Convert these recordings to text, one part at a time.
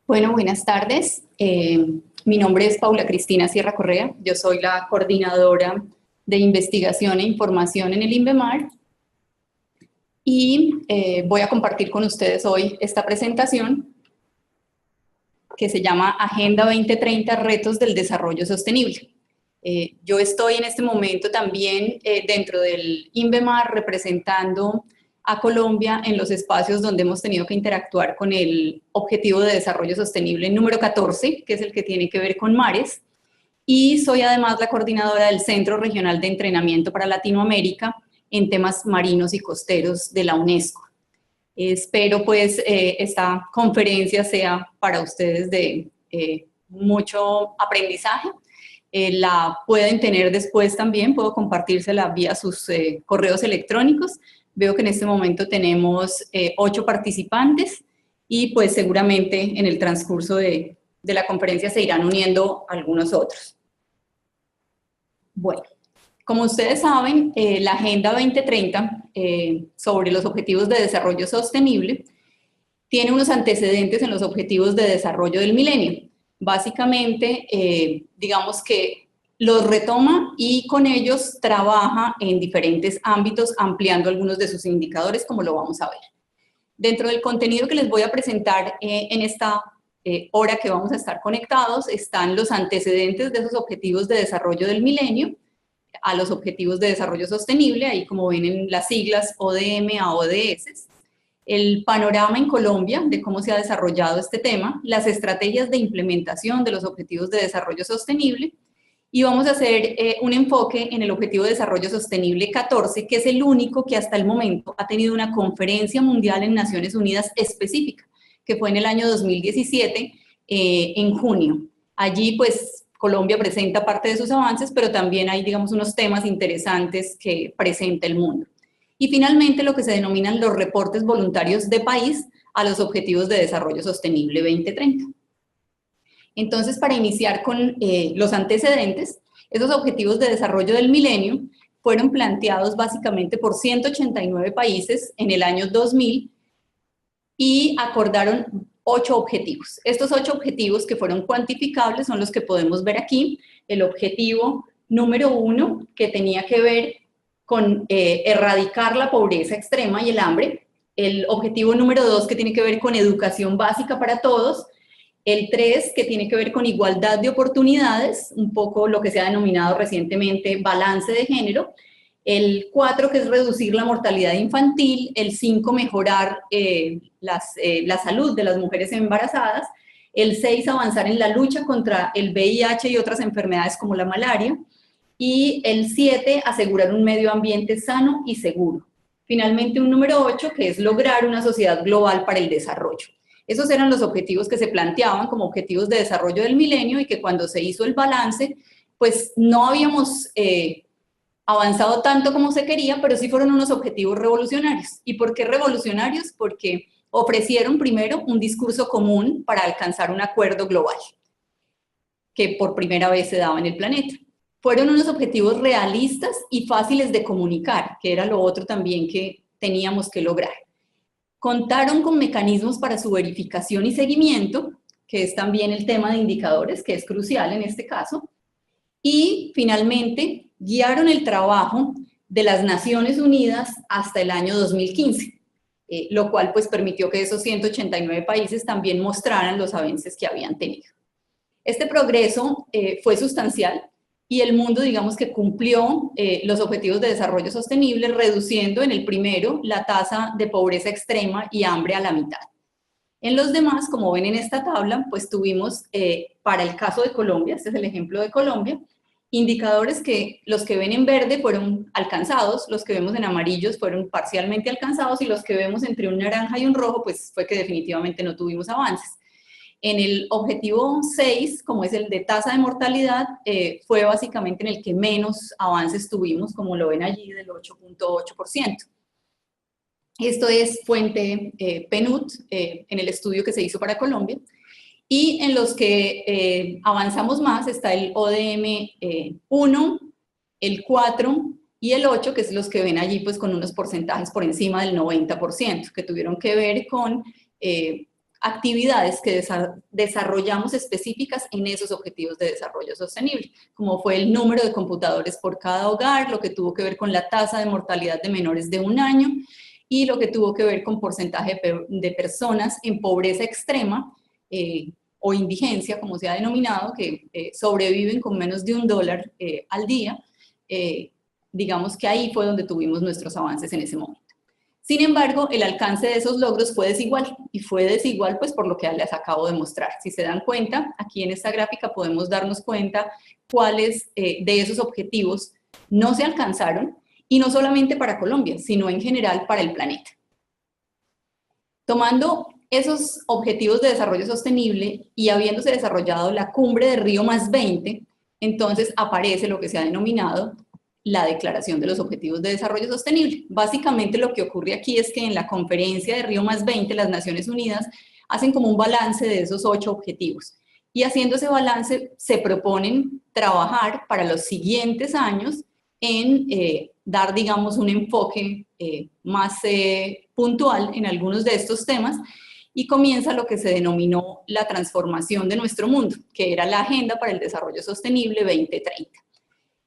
Bueno, buenas tardes. Mi nombre es Paula Cristina Sierra Correa. Yo soy la coordinadora de investigación e información en el INVEMAR y voy a compartir con ustedes hoy esta presentación que se llama Agenda 2030 Retos del Desarrollo Sostenible. Yo estoy en este momento también dentro del INVEMAR representando a Colombia en los espacios donde hemos tenido que interactuar con el Objetivo de Desarrollo Sostenible número 14, que es el que tiene que ver con mares, y soy además la coordinadora del Centro Regional de Entrenamiento para Latinoamérica en temas marinos y costeros de la UNESCO. Espero pues esta conferencia sea para ustedes de mucho aprendizaje. La pueden tener después también, puedo compartírsela vía sus correos electrónicos. Veo que en este momento tenemos 8 participantes y pues seguramente en el transcurso de la conferencia se irán uniendo algunos otros. Bueno, como ustedes saben, la Agenda 2030 sobre los Objetivos de Desarrollo Sostenible tiene unos antecedentes en los Objetivos de Desarrollo del Milenio. Básicamente, digamos que los retoma y con ellos trabaja en diferentes ámbitos, ampliando algunos de sus indicadores, como lo vamos a ver. Dentro del contenido que les voy a presentar en esta hora que vamos a estar conectados, están los antecedentes de esos objetivos de desarrollo del milenio a los objetivos de desarrollo sostenible, ahí como ven en las siglas ODM a ODS, el panorama en Colombia de cómo se ha desarrollado este tema, las estrategias de implementación de los objetivos de desarrollo sostenible, y vamos a hacer un enfoque en el Objetivo de Desarrollo Sostenible 14, que es el único que hasta el momento ha tenido una conferencia mundial en Naciones Unidas específica, que fue en el año 2017, en junio. Allí, pues, Colombia presenta parte de sus avances, pero también hay, digamos, unos temas interesantes que presenta el mundo. Y finalmente, lo que se denominan los reportes voluntarios de país a los Objetivos de Desarrollo Sostenible 2030. Entonces, para iniciar con los antecedentes, esos objetivos de desarrollo del milenio fueron planteados básicamente por 189 países en el año 2000 y acordaron 8 objetivos. Estos 8 objetivos que fueron cuantificables son los que podemos ver aquí. El objetivo número 1, que tenía que ver con erradicar la pobreza extrema y el hambre. El objetivo número 2, que tiene que ver con educación básica para todos. El 3, que tiene que ver con igualdad de oportunidades, un poco lo que se ha denominado recientemente balance de género. El 4, que es reducir la mortalidad infantil. El 5, mejorar la salud de las mujeres embarazadas. El 6, avanzar en la lucha contra el VIH y otras enfermedades como la malaria. Y el 7, asegurar un medio ambiente sano y seguro. Finalmente, un número 8, que es lograr una sociedad global para el desarrollo. Esos eran los objetivos que se planteaban como objetivos de desarrollo del milenio y que cuando se hizo el balance, pues no habíamos avanzado tanto como se quería, pero sí fueron unos objetivos revolucionarios. ¿Y por qué revolucionarios? Porque ofrecieron primero un discurso común para alcanzar un acuerdo global, que por primera vez se daba en el planeta. Fueron unos objetivos realistas y fáciles de comunicar, que era lo otro también que teníamos que lograr. Contaron con mecanismos para su verificación y seguimiento, que es también el tema de indicadores, que es crucial en este caso. Y finalmente, guiaron el trabajo de las Naciones Unidas hasta el año 2015, lo cual pues permitió que esos 189 países también mostraran los avances que habían tenido. Este progreso fue sustancial y el mundo, digamos que cumplió los objetivos de desarrollo sostenible, reduciendo en el primero la tasa de pobreza extrema y hambre a la mitad. En los demás, como ven en esta tabla, pues tuvimos, para el caso de Colombia, este es el ejemplo de Colombia, indicadores que los que ven en verde fueron alcanzados, los que vemos en amarillos fueron parcialmente alcanzados y los que vemos entre un naranja y un rojo, pues fue que definitivamente no tuvimos avances. En el objetivo 6, como es el de tasa de mortalidad, fue básicamente en el que menos avances tuvimos, como lo ven allí, del 8.8%. Esto es fuente PNUD, en el estudio que se hizo para Colombia. Y en los que avanzamos más está el ODM 1, el 4 y el 8, que es los que ven allí pues con unos porcentajes por encima del 90%, que tuvieron que ver con actividades que desarrollamos específicas en esos objetivos de desarrollo sostenible, como fue el número de computadores por cada hogar, lo que tuvo que ver con la tasa de mortalidad de menores de 1 año y lo que tuvo que ver con porcentaje de personas en pobreza extrema o indigencia, como se ha denominado, que sobreviven con menos de $1 al día. Digamos que ahí fue donde tuvimos nuestros avances en ese momento. Sin embargo, el alcance de esos logros fue desigual, y fue desigual pues por lo que les acabo de mostrar. Si se dan cuenta, aquí en esta gráfica podemos darnos cuenta cuáles de esos objetivos no se alcanzaron, y no solamente para Colombia, sino en general para el planeta. Tomando esos objetivos de desarrollo sostenible y habiéndose desarrollado la cumbre de Río +20, entonces aparece lo que se ha denominado la Declaración de los Objetivos de Desarrollo Sostenible. Básicamente lo que ocurre aquí es que en la conferencia de Río +20, las Naciones Unidas hacen como un balance de esos 8 objetivos. Y haciendo ese balance se proponen trabajar para los siguientes años en dar, digamos, un enfoque más puntual en algunos de estos temas, y comienza lo que se denominó la transformación de nuestro mundo, que era la Agenda para el Desarrollo Sostenible 2030.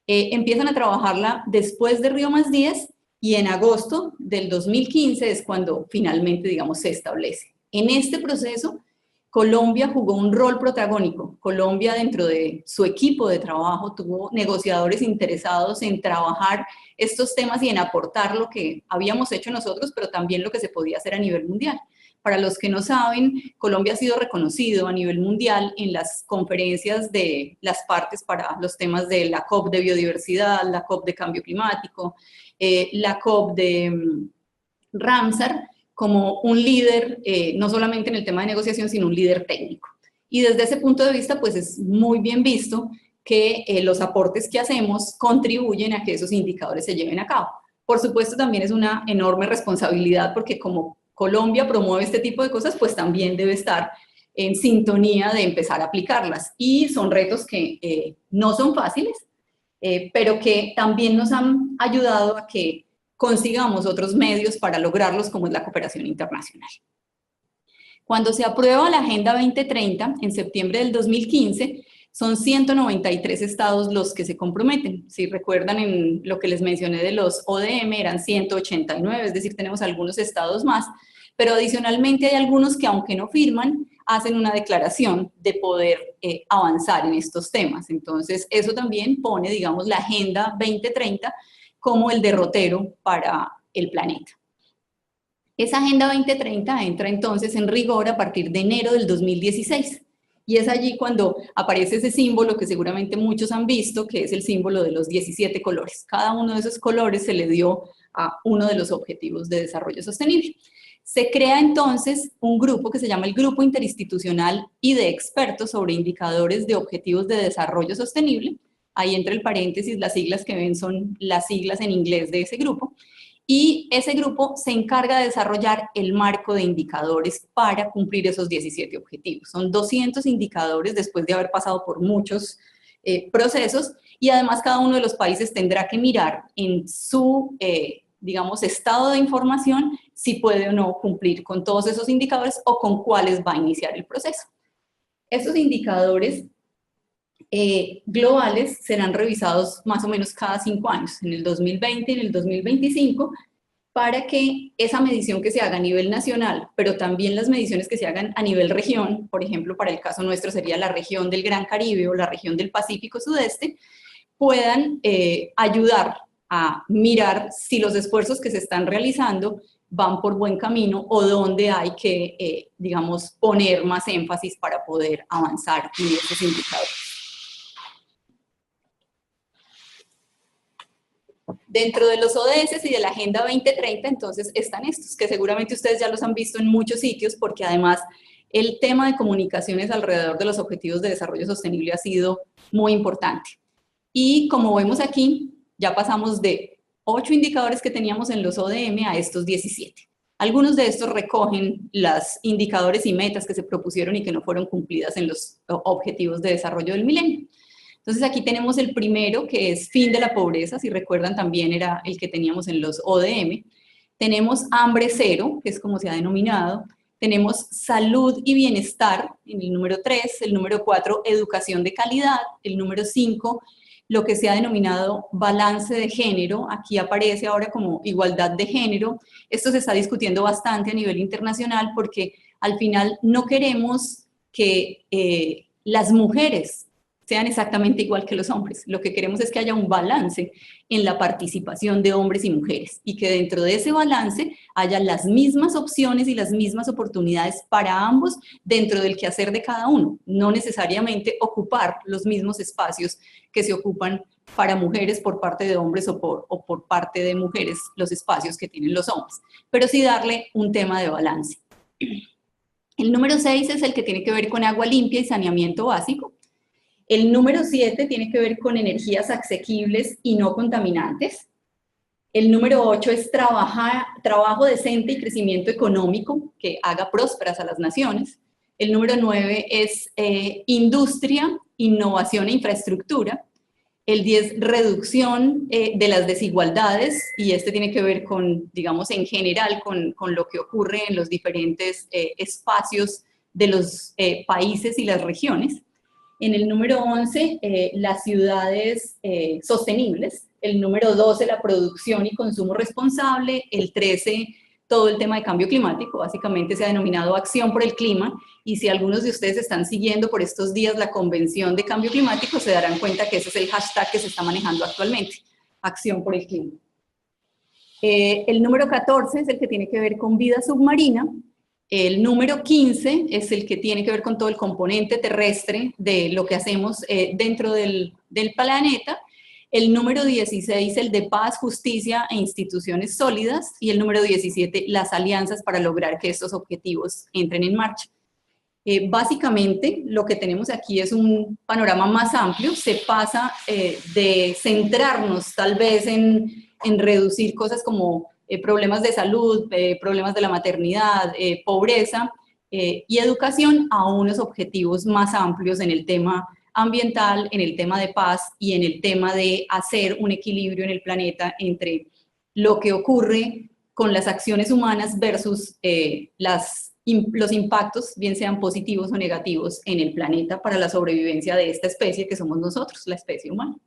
Empiezan a trabajarla después de Río +10 y en agosto del 2015 es cuando finalmente, digamos, se establece. En este proceso, Colombia jugó un rol protagónico. Colombia, dentro de su equipo de trabajo, tuvo negociadores interesados en trabajar estos temas y en aportar lo que habíamos hecho nosotros, pero también lo que se podía hacer a nivel mundial. Para los que no saben, Colombia ha sido reconocido a nivel mundial en las conferencias de las partes para los temas de la COP de biodiversidad, la COP de cambio climático, la COP de Ramsar, como un líder, no solamente en el tema de negociación, sino un líder técnico. Y desde ese punto de vista, pues es muy bien visto que los aportes que hacemos contribuyen a que esos indicadores se lleven a cabo. Por supuesto, también es una enorme responsabilidad, porque como Colombia promueve este tipo de cosas, pues también debe estar en sintonía de empezar a aplicarlas. Y son retos que no son fáciles, pero que también nos han ayudado a que consigamos otros medios para lograrlos, como es la cooperación internacional. Cuando se aprueba la Agenda 2030, en septiembre del 2015, son 193 estados los que se comprometen. Si recuerdan en lo que les mencioné de los ODM, eran 189, es decir, tenemos algunos estados más, pero adicionalmente hay algunos que, aunque no firman, hacen una declaración de poder avanzar en estos temas. Entonces, eso también pone, digamos, la Agenda 2030 como el derrotero para el planeta. Esa Agenda 2030 entra entonces en rigor a partir de enero del 2016. Y es allí cuando aparece ese símbolo que seguramente muchos han visto, que es el símbolo de los 17 colores. Cada uno de esos colores se le dio a uno de los objetivos de desarrollo sostenible. Se crea entonces un grupo que se llama el Grupo Interinstitucional y de Expertos sobre Indicadores de Objetivos de Desarrollo Sostenible. Ahí entre el paréntesis, las siglas que ven son las siglas en inglés de ese grupo. Y ese grupo se encarga de desarrollar el marco de indicadores para cumplir esos 17 objetivos. Son 200 indicadores después de haber pasado por muchos procesos, y además cada uno de los países tendrá que mirar en su, digamos, estado de información si puede o no cumplir con todos esos indicadores o con cuáles va a iniciar el proceso. Estos indicadores globales serán revisados más o menos cada 5 años, en el 2020 y en el 2025, para que esa medición que se haga a nivel nacional, pero también las mediciones que se hagan a nivel región, por ejemplo, para el caso nuestro sería la región del Gran Caribe o la región del Pacífico Sudeste, puedan ayudar a mirar si los esfuerzos que se están realizando van por buen camino o dónde hay que, digamos, poner más énfasis para poder avanzar en esos indicadores. Dentro de los ODS y de la Agenda 2030, entonces, están estos, que seguramente ustedes ya los han visto en muchos sitios, porque además el tema de comunicaciones alrededor de los objetivos de desarrollo sostenible ha sido muy importante. Y como vemos aquí, ya pasamos de 8 indicadores que teníamos en los ODM a estos 17. Algunos de estos recogen los indicadores y metas que se propusieron y que no fueron cumplidas en los objetivos de desarrollo del milenio. Entonces aquí tenemos el primero, que es fin de la pobreza, si recuerdan también era el que teníamos en los ODM. Tenemos hambre cero, que es como se ha denominado. tenemos salud y bienestar en el número 3, el número 4, educación de calidad, el número 5, lo que se ha denominado balance de género, aquí aparece ahora como igualdad de género. Esto se está discutiendo bastante a nivel internacional porque al final no queremos que las mujeres sean exactamente igual que los hombres. Lo que queremos es que haya un balance en la participación de hombres y mujeres y que dentro de ese balance haya las mismas opciones y las mismas oportunidades para ambos dentro del quehacer de cada uno, no necesariamente ocupar los mismos espacios que se ocupan para mujeres por parte de hombres o por parte de mujeres los espacios que tienen los hombres, pero sí darle un tema de balance. El número 6 es el que tiene que ver con agua limpia y saneamiento básico. El número 7 tiene que ver con energías asequibles y no contaminantes. El número 8 es trabajo decente y crecimiento económico que haga prósperas a las naciones. El número 9 es industria, innovación e infraestructura. El 10, reducción de las desigualdades, y este tiene que ver con, digamos, en general, con lo que ocurre en los diferentes espacios de los países y las regiones. En el número 11, las ciudades sostenibles. El número 12, la producción y consumo responsable. El 13, todo el tema de cambio climático. Básicamente se ha denominado acción por el clima. Y si algunos de ustedes están siguiendo por estos días la convención de cambio climático, se darán cuenta que ese es el hashtag que se está manejando actualmente. Acción por el clima. El número 14 es el que tiene que ver con vida submarina. El número 15 es el que tiene que ver con todo el componente terrestre de lo que hacemos dentro del planeta. El número 16, el de paz, justicia e instituciones sólidas. Y el número 17, las alianzas para lograr que estos objetivos entren en marcha. Básicamente, lo que tenemos aquí es un panorama más amplio. Se pasa de centrarnos tal vez en reducir cosas como problemas de salud, problemas de la maternidad, pobreza y educación a unos objetivos más amplios en el tema ambiental, en el tema de paz y en el tema de hacer un equilibrio en el planeta entre lo que ocurre con las acciones humanas versus los impactos, bien sean positivos o negativos, en el planeta para la sobrevivencia de esta especie que somos nosotros, la especie humana.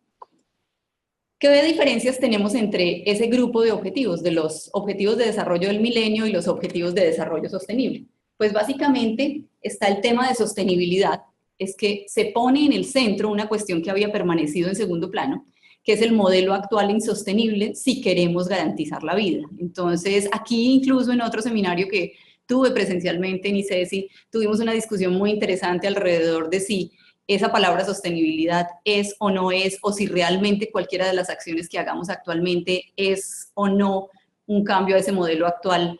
¿Qué diferencias tenemos entre ese grupo de objetivos, de los objetivos de desarrollo del milenio y los objetivos de desarrollo sostenible? Pues básicamente está el tema de sostenibilidad, es que se pone en el centro una cuestión que había permanecido en segundo plano, que es el modelo actual insostenible si queremos garantizar la vida. Entonces, aquí incluso en otro seminario que tuve presencialmente en ICESI, tuvimos una discusión muy interesante alrededor de si esa palabra sostenibilidad es o no es, o si realmente cualquiera de las acciones que hagamos actualmente es o no un cambio a ese modelo actual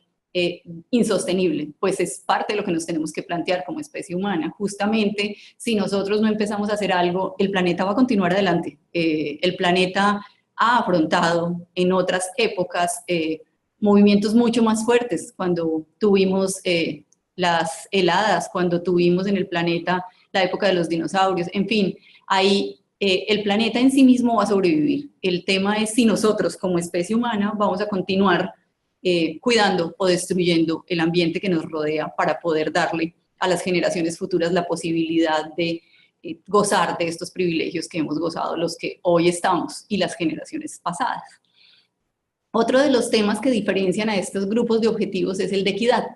insostenible. Pues es parte de lo que nos tenemos que plantear como especie humana. Justamente, si nosotros no empezamos a hacer algo, el planeta va a continuar adelante. El planeta ha afrontado en otras épocas movimientos mucho más fuertes, cuando tuvimos las heladas, cuando tuvimos en el planeta la época de los dinosaurios, en fin, ahí el planeta en sí mismo va a sobrevivir. El tema es si nosotros como especie humana vamos a continuar cuidando o destruyendo el ambiente que nos rodea para poder darle a las generaciones futuras la posibilidad de gozar de estos privilegios que hemos gozado los que hoy estamos y las generaciones pasadas. Otro de los temas que diferencian a estos grupos de objetivos es el de equidad.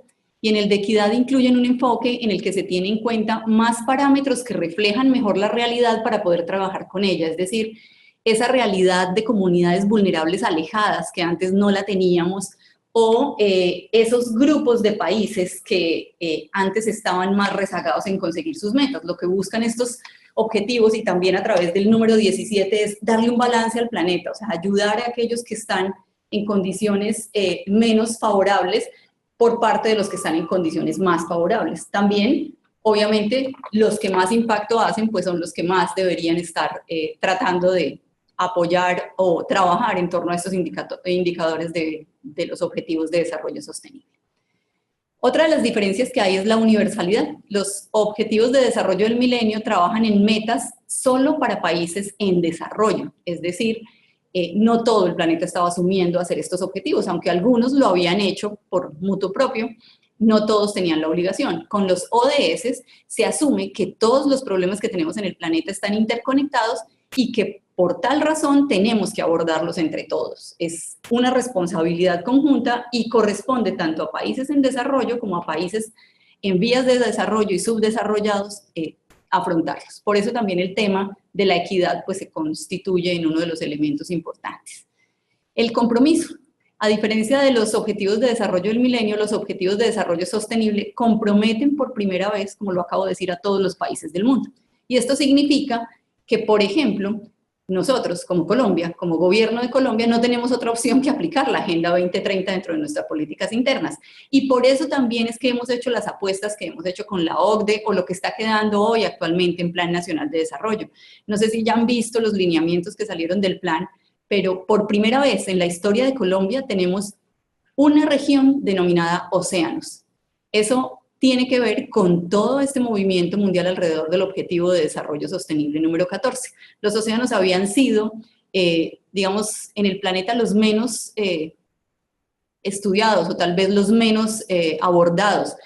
Y en el de equidad incluyen un enfoque en el que se tiene en cuenta más parámetros que reflejan mejor la realidad para poder trabajar con ella, es decir, esa realidad de comunidades vulnerables alejadas que antes no la teníamos, o esos grupos de países que antes estaban más rezagados en conseguir sus metas. Lo que buscan estos objetivos, y también a través del número 17, es darle un balance al planeta, o sea, ayudar a aquellos que están en condiciones menos favorables por parte de los que están en condiciones más favorables. También, obviamente, los que más impacto hacen, pues son los que más deberían estar tratando de apoyar o trabajar en torno a estos indicadores de los objetivos de desarrollo sostenible. Otra de las diferencias que hay es la universalidad. Los objetivos de desarrollo del milenio trabajan en metas solo para países en desarrollo, es decir, no todo el planeta estaba asumiendo hacer estos objetivos, aunque algunos lo habían hecho por mutuo propio. no todos tenían la obligación. Con los ODS se asume que todos los problemas que tenemos en el planeta están interconectados y que por tal razón tenemos que abordarlos entre todos. Es una responsabilidad conjunta y corresponde tanto a países en desarrollo como a países en vías de desarrollo y subdesarrollados afrontarlos. Por eso también el tema de la equidad pues, se constituye en uno de los elementos importantes. El compromiso. A diferencia de los objetivos de desarrollo del milenio, los objetivos de desarrollo sostenible comprometen por primera vez, como lo acabo de decir, a todos los países del mundo. Y esto significa que, por ejemplo, nosotros como Colombia, como gobierno de Colombia, no tenemos otra opción que aplicar la Agenda 2030 dentro de nuestras políticas internas. Y por eso también es que hemos hecho las apuestas que hemos hecho con la OCDE o lo que está quedando hoy actualmente en Plan Nacional de Desarrollo. No sé si ya han visto los lineamientos que salieron del plan, pero por primera vez en la historia de Colombia tenemos una región denominada océanos. Eso tiene que ver con todo este movimiento mundial alrededor del Objetivo de Desarrollo Sostenible número 14. Los océanos habían sido, digamos, en el planeta los menos estudiados o tal vez los menos abordados.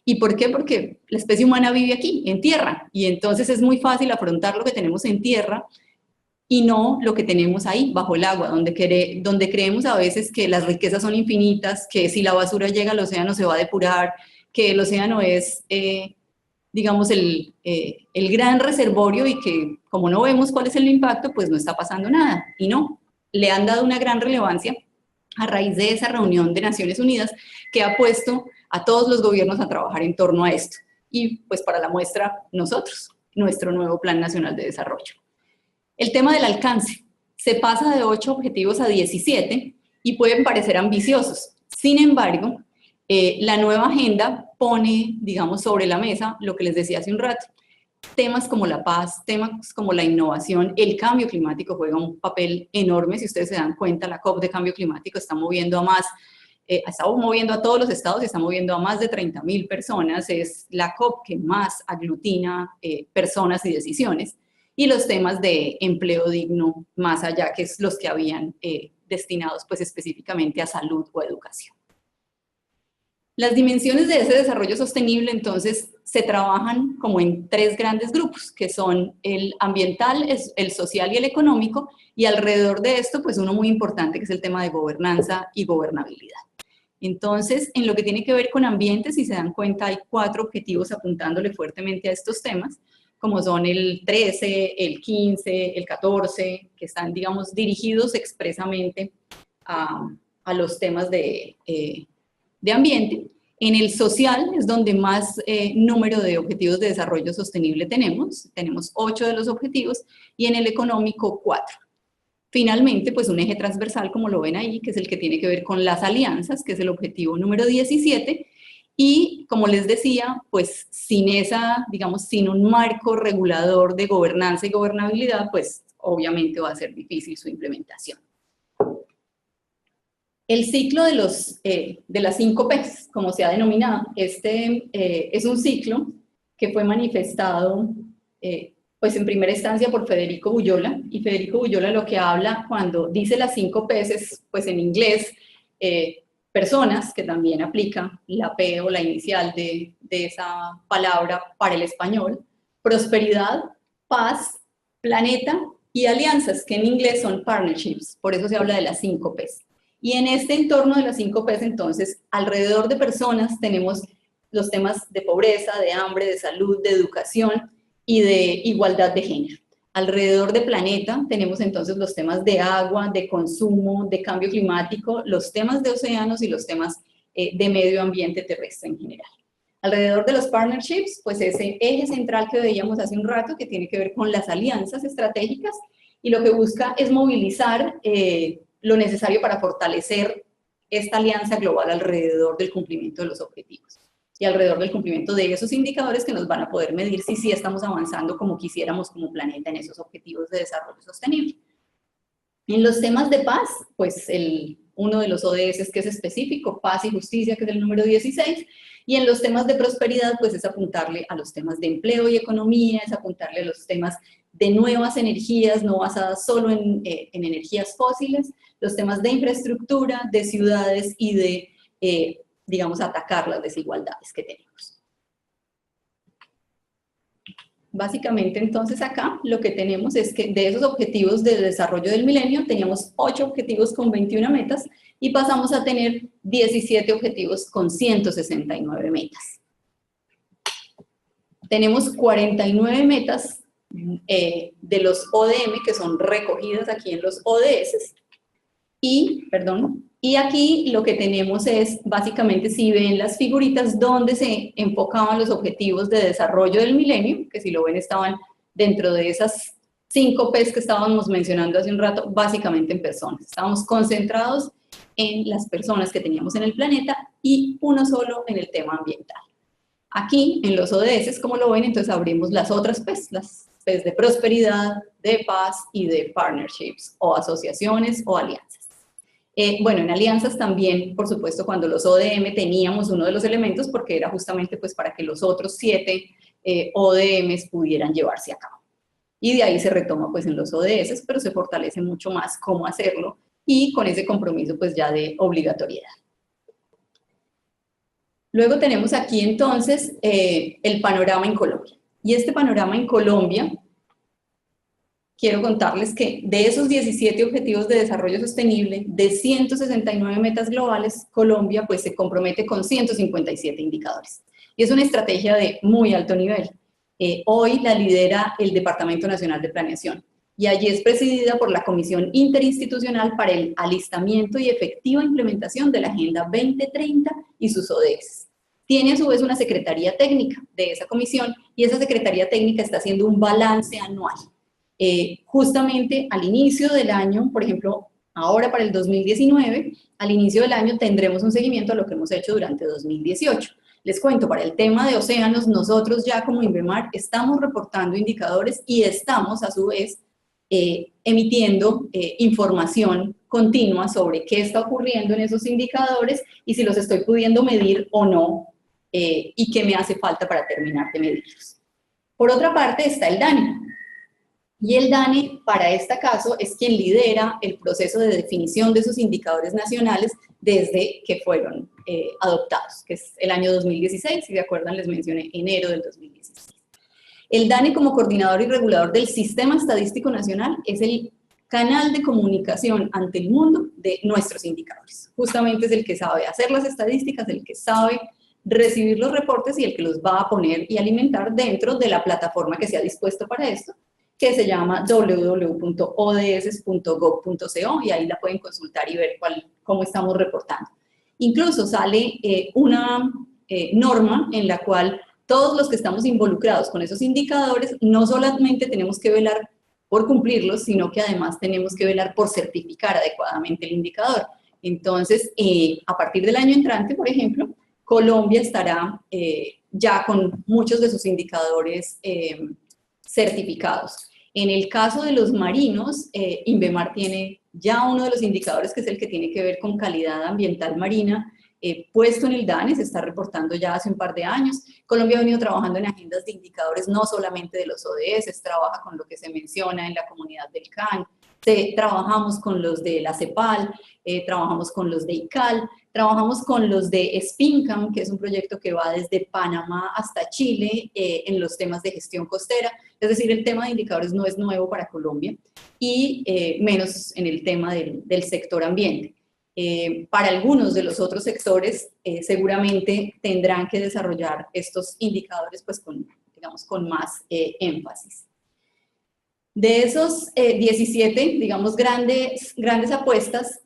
¿Y por qué? Porque la especie humana vive aquí, en tierra, y entonces es muy fácil afrontar lo que tenemos en tierra y no lo que tenemos ahí, bajo el agua, donde creemos a veces que las riquezas son infinitas, que si la basura llega al océano se va a depurar, que el océano es, digamos, el gran reservorio y que como no vemos cuál es el impacto, pues no está pasando nada. Y no, le han dado una gran relevancia a raíz de esa reunión de Naciones Unidas que ha puesto a todos los gobiernos a trabajar en torno a esto. Y pues para la muestra, nosotros, nuestro nuevo Plan Nacional de Desarrollo. El tema del alcance. Se pasa de 8 objetivos a 17 y pueden parecer ambiciosos. Sin embargo, la nueva agenda pone, digamos, sobre la mesa lo que les decía hace un rato. Temas como la paz, temas como la innovación, el cambio climático juega un papel enorme. Si ustedes se dan cuenta, la COP de cambio climático está moviendo a más, está moviendo a todos los estados y está moviendo a más de 30.000 personas. Es la COP que más aglutina personas y decisiones. Y los temas de empleo digno más allá, que es los que habían destinados pues específicamente a salud o educación. Las dimensiones de ese desarrollo sostenible entonces se trabajan como en 3 grandes grupos, que son el ambiental, el social y el económico, y alrededor de esto pues uno muy importante que es el tema de gobernanza y gobernabilidad. Entonces, en lo que tiene que ver con ambiente, si se dan cuenta, hay 4 objetivos apuntándole fuertemente a estos temas, como son el 13, el 15, el 14, que están, digamos, dirigidos expresamente a los temas de ambiente. En el social es donde más número de objetivos de desarrollo sostenible tenemos 8 de los objetivos, y en el económico 4. Finalmente, pues un eje transversal, como lo ven ahí, que es el que tiene que ver con las alianzas, que es el objetivo número 17, y como les decía, pues sin esa, digamos, sin un marco regulador de gobernanza y gobernabilidad, pues obviamente va a ser difícil su implementación. El ciclo de las 5 P's, como se ha denominado, es un ciclo que fue manifestado pues en primera instancia por Federico Buyola, y Federico Buyola lo que habla cuando dice las 5 P's es, pues en inglés, personas, que también aplica la P o la inicial de esa palabra para el español, prosperidad, paz, planeta y alianzas, que en inglés son partnerships, por eso se habla de las 5 P's. Y en este entorno de las 5 P's, entonces, alrededor de personas tenemos los temas de pobreza, de hambre, de salud, de educación y de igualdad de género. Alrededor de planeta tenemos entonces los temas de agua, de consumo, de cambio climático, los temas de océanos y los temas de medio ambiente terrestre en general. Alrededor de los partnerships, pues ese eje central que veíamos hace un rato, que tiene que ver con las alianzas estratégicas, y lo que busca es movilizar lo necesario para fortalecer esta alianza global alrededor del cumplimiento de los objetivos y alrededor del cumplimiento de esos indicadores que nos van a poder medir si sí estamos avanzando como quisiéramos como planeta en esos objetivos de desarrollo sostenible. En los temas de paz, pues uno de los ODS que es específico, paz y justicia, que es el número 16, y en los temas de prosperidad, pues es apuntarle a los temas de empleo y economía, es apuntarle a los temas de nuevas energías, no basadas solo en energías fósiles, los temas de infraestructura, de ciudades y de digamos, atacar las desigualdades que tenemos. Básicamente, entonces, acá lo que tenemos es que de esos objetivos de desarrollo del milenio teníamos 8 objetivos con 21 metas y pasamos a tener 17 objetivos con 169 metas. Tenemos 49 metas de los ODM que son recogidas aquí en los ODS y aquí lo que tenemos es, básicamente, si ven las figuritas donde se enfocaban los objetivos de desarrollo del milenio, que si lo ven estaban dentro de esas 5 P's que estábamos mencionando hace un rato, básicamente en personas. Estábamos concentrados en las personas que teníamos en el planeta y uno solo en el tema ambiental. Aquí, en los ODS, como lo ven, entonces abrimos las otras P's, las P's de prosperidad, de paz y de partnerships, o asociaciones o alianzas. Bueno, en alianzas también, por supuesto, cuando los ODM teníamos uno de los elementos, porque era justamente pues para que los otros 7 ODMs pudieran llevarse a cabo. Y de ahí se retoma pues en los ODS, pero se fortalece mucho más cómo hacerlo y con ese compromiso pues ya de obligatoriedad. Luego tenemos aquí entonces el panorama en Colombia. Y este panorama en Colombia, quiero contarles que de esos 17 objetivos de desarrollo sostenible, de 169 metas globales, Colombia pues se compromete con 157 indicadores. Y es una estrategia de muy alto nivel. Hoy la lidera el Departamento Nacional de Planeación y allí es presidida por la Comisión Interinstitucional para el Alistamiento y Efectiva Implementación de la Agenda 2030 y sus ODS. Tiene a su vez una secretaría técnica de esa comisión y esa secretaría técnica está haciendo un balance anual. Justamente al inicio del año, por ejemplo, ahora para el 2019, al inicio del año tendremos un seguimiento a lo que hemos hecho durante 2018. Les cuento, para el tema de océanos, nosotros ya como INVEMAR estamos reportando indicadores y estamos a su vez emitiendo información continua sobre qué está ocurriendo en esos indicadores y si los estoy pudiendo medir o no y qué me hace falta para terminar de medirlos. Por otra parte está el DANE. Y el DANE, para este caso, es quien lidera el proceso de definición de esos indicadores nacionales desde que fueron adoptados, que es el año 2016, si se acuerdan les mencioné enero del 2016. El DANE, como coordinador y regulador del Sistema Estadístico Nacional, es el canal de comunicación ante el mundo de nuestros indicadores. Justamente es el que sabe hacer las estadísticas, el que sabe recibir los reportes y el que los va a poner y alimentar dentro de la plataforma que se ha dispuesto para esto, que se llama www.ods.gov.co y ahí la pueden consultar y ver cómo estamos reportando. Incluso sale una norma en la cual todos los que estamos involucrados con esos indicadores no solamente tenemos que velar por cumplirlos, sino que además tenemos que velar por certificar adecuadamente el indicador. Entonces, a partir del año entrante, por ejemplo, Colombia estará ya con muchos de sus indicadores certificados. En el caso de los marinos, INVEMAR tiene ya uno de los indicadores que es el que tiene que ver con calidad ambiental marina, puesto en el DANE, se está reportando ya hace un par de años. Colombia ha venido trabajando en agendas de indicadores no solamente de los ODS, trabaja con lo que se menciona en la comunidad del CAN, trabajamos con los de la CEPAL, trabajamos con los de ICAL, trabajamos con los de SPINCAM, que es un proyecto que va desde Panamá hasta Chile en los temas de gestión costera, es decir, el tema de indicadores no es nuevo para Colombia y menos en el tema del sector ambiente. Para algunos de los otros sectores seguramente tendrán que desarrollar estos indicadores pues digamos, con más énfasis. De esos 17, digamos, grandes apuestas,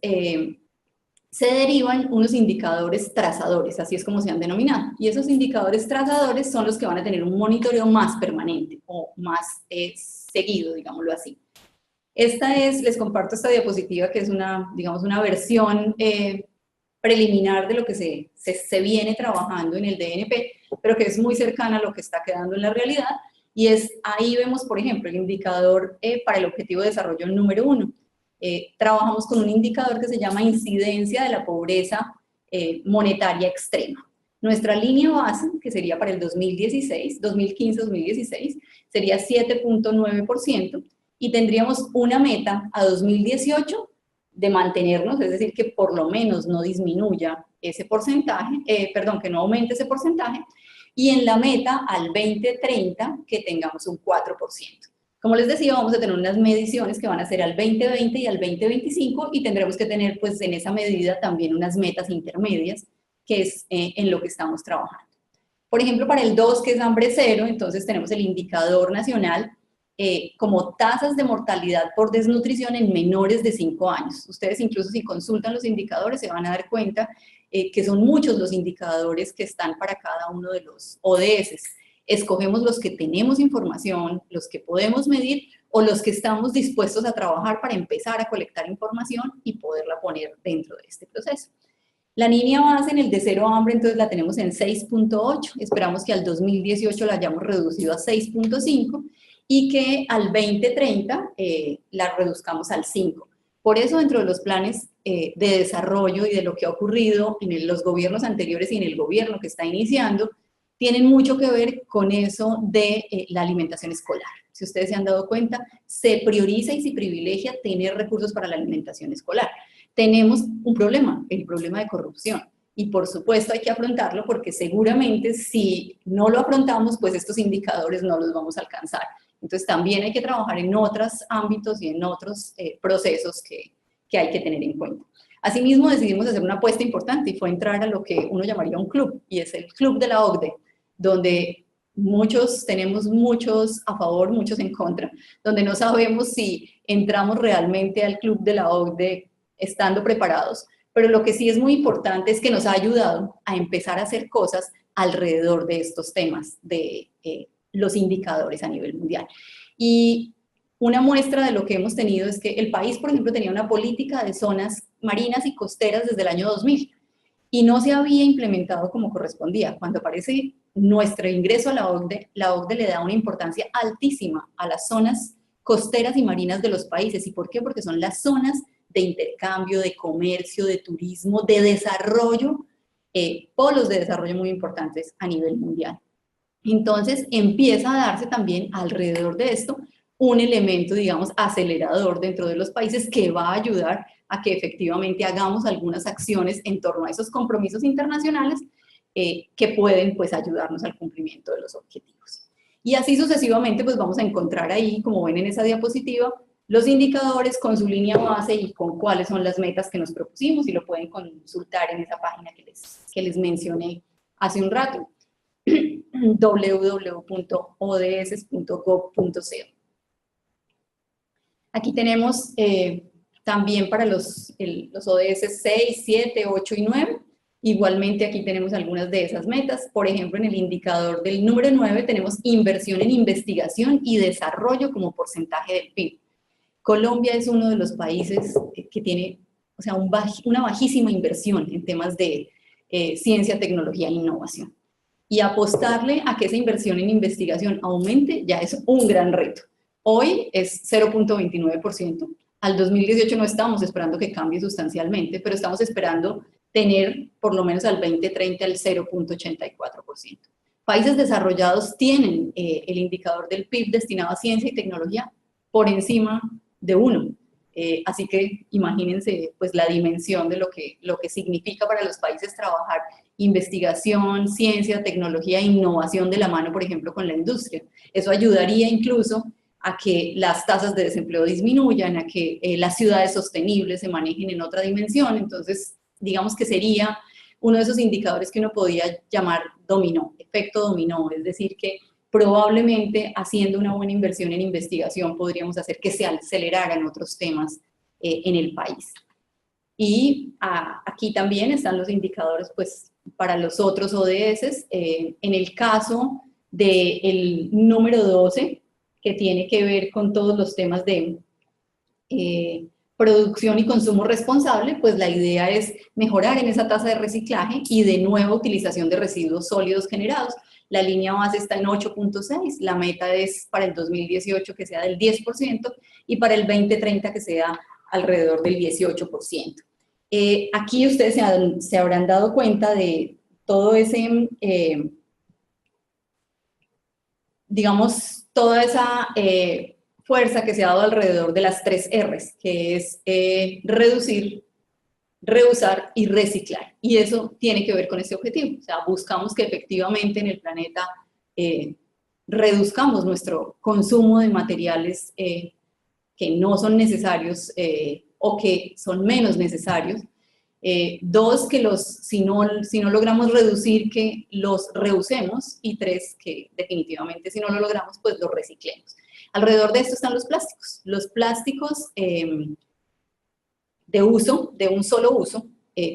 se derivan unos indicadores trazadores, así es como se han denominado. Y esos indicadores trazadores son los que van a tener un monitoreo más permanente o más seguido, digámoslo así. Les comparto esta diapositiva que es digamos, una versión preliminar de lo que se viene trabajando en el DNP, pero que es muy cercana a lo que está quedando en la realidad. Y ahí vemos, por ejemplo, el indicador para el objetivo de desarrollo número 1. Trabajamos con un indicador que se llama incidencia de la pobreza monetaria extrema. Nuestra línea base, que sería para el 2015-2016, sería 7.9% y tendríamos una meta a 2018 de mantenernos, es decir, que por lo menos no disminuya ese porcentaje, que no aumente ese porcentaje, y en la meta al 2030 que tengamos un 4%. Como les decía, vamos a tener unas mediciones que van a ser al 2020 y al 2025 y tendremos que tener pues en esa medida también unas metas intermedias, que es en lo que estamos trabajando. Por ejemplo, para el 2, que es hambre cero, entonces tenemos el indicador nacional como tasas de mortalidad por desnutrición en menores de 5 años. Ustedes incluso si consultan los indicadores se van a dar cuenta que son muchos los indicadores que están para cada uno de los ODS. Escogemos los que tenemos información, los que podemos medir o los que estamos dispuestos a trabajar para empezar a colectar información y poderla poner dentro de este proceso. La línea base en el de cero hambre, entonces la tenemos en 6.8, esperamos que al 2018 la hayamos reducido a 6.5 y que al 2030 la reduzcamos al 5. Por eso dentro de los planes de desarrollo y de lo que ha ocurrido en los gobiernos anteriores y en el gobierno que está iniciando, tienen mucho que ver con eso de la alimentación escolar. Si ustedes se han dado cuenta, se prioriza y se privilegia tener recursos para la alimentación escolar. Tenemos un problema, el problema de corrupción. Y por supuesto hay que afrontarlo porque seguramente si no lo afrontamos, pues estos indicadores no los vamos a alcanzar. Entonces también hay que trabajar en otros ámbitos y en otros procesos que hay que tener en cuenta. Asimismo decidimos hacer una apuesta importante y fue entrar a lo que uno llamaría un club, y es el club de la OCDE, donde tenemos muchos a favor, muchos en contra, donde no sabemos si entramos realmente al club de la OCDE estando preparados, pero lo que sí es muy importante es que nos ha ayudado a empezar a hacer cosas alrededor de estos temas, de los indicadores a nivel mundial. Y una muestra de lo que hemos tenido es que el país, por ejemplo, tenía una política de zonas marinas y costeras desde el año 2000 y no se había implementado como correspondía. Cuando aparece nuestro ingreso a la OCDE le da una importancia altísima a las zonas costeras y marinas de los países. ¿Y por qué? Porque son las zonas de intercambio, de comercio, de turismo, de desarrollo, polos de desarrollo muy importantes a nivel mundial. Entonces empieza a darse también alrededor de esto un elemento, digamos, acelerador dentro de los países que va a ayudar a que efectivamente hagamos algunas acciones en torno a esos compromisos internacionales que pueden pues ayudarnos al cumplimiento de los objetivos. Y así sucesivamente pues vamos a encontrar ahí, como ven en esa diapositiva, los indicadores con su línea base y con cuáles son las metas que nos propusimos y lo pueden consultar en esa página que les mencioné hace un rato, www.ods.gov.co. Aquí tenemos también para los ODS 6, 7, 8 y 9. Igualmente aquí tenemos algunas de esas metas. Por ejemplo, en el indicador del número 9 tenemos inversión en investigación y desarrollo como porcentaje del PIB. Colombia es uno de los países que tiene, o sea, una bajísima inversión en temas de ciencia, tecnología e innovación. Y apostarle a que esa inversión en investigación aumente ya es un gran reto. Hoy es 0.29%. Al 2018 no estamos esperando que cambie sustancialmente, pero estamos esperando tener por lo menos al 2030 el 0.84%. Países desarrollados tienen el indicador del PIB destinado a ciencia y tecnología por encima de 1. Así que imagínense pues la dimensión de lo que significa para los países trabajar investigación, ciencia, tecnología e innovación de la mano, por ejemplo, con la industria. Eso ayudaría incluso a que las tasas de desempleo disminuyan, a que las ciudades sostenibles se manejen en otra dimensión. Entonces, digamos que sería uno de esos indicadores que uno podía llamar dominó, efecto dominó, es decir, que probablemente haciendo una buena inversión en investigación podríamos hacer que se aceleraran otros temas en el país. Y aquí también están los indicadores pues, para los otros ODS. En el caso del número 12, que tiene que ver con todos los temas de producción y consumo responsable, pues la idea es mejorar en esa tasa de reciclaje y de nueva utilización de residuos sólidos generados. La línea base está en 8.6, la meta es para el 2018 que sea del 10% y para el 2030 que sea alrededor del 18%. Aquí ustedes se habrán dado cuenta de todo ese, digamos, toda esa fuerza que se ha dado alrededor de las 3 R's, que es reducir, reusar y reciclar. Y eso tiene que ver con este objetivo. O sea, buscamos que efectivamente en el planeta reduzcamos nuestro consumo de materiales que no son necesarios o que son menos necesarios. Dos, que si no logramos reducir, que los reusemos. Y tres, que definitivamente si no lo logramos, pues los reciclemos. Alrededor de esto están los plásticos. Los plásticos de uso, de un solo uso,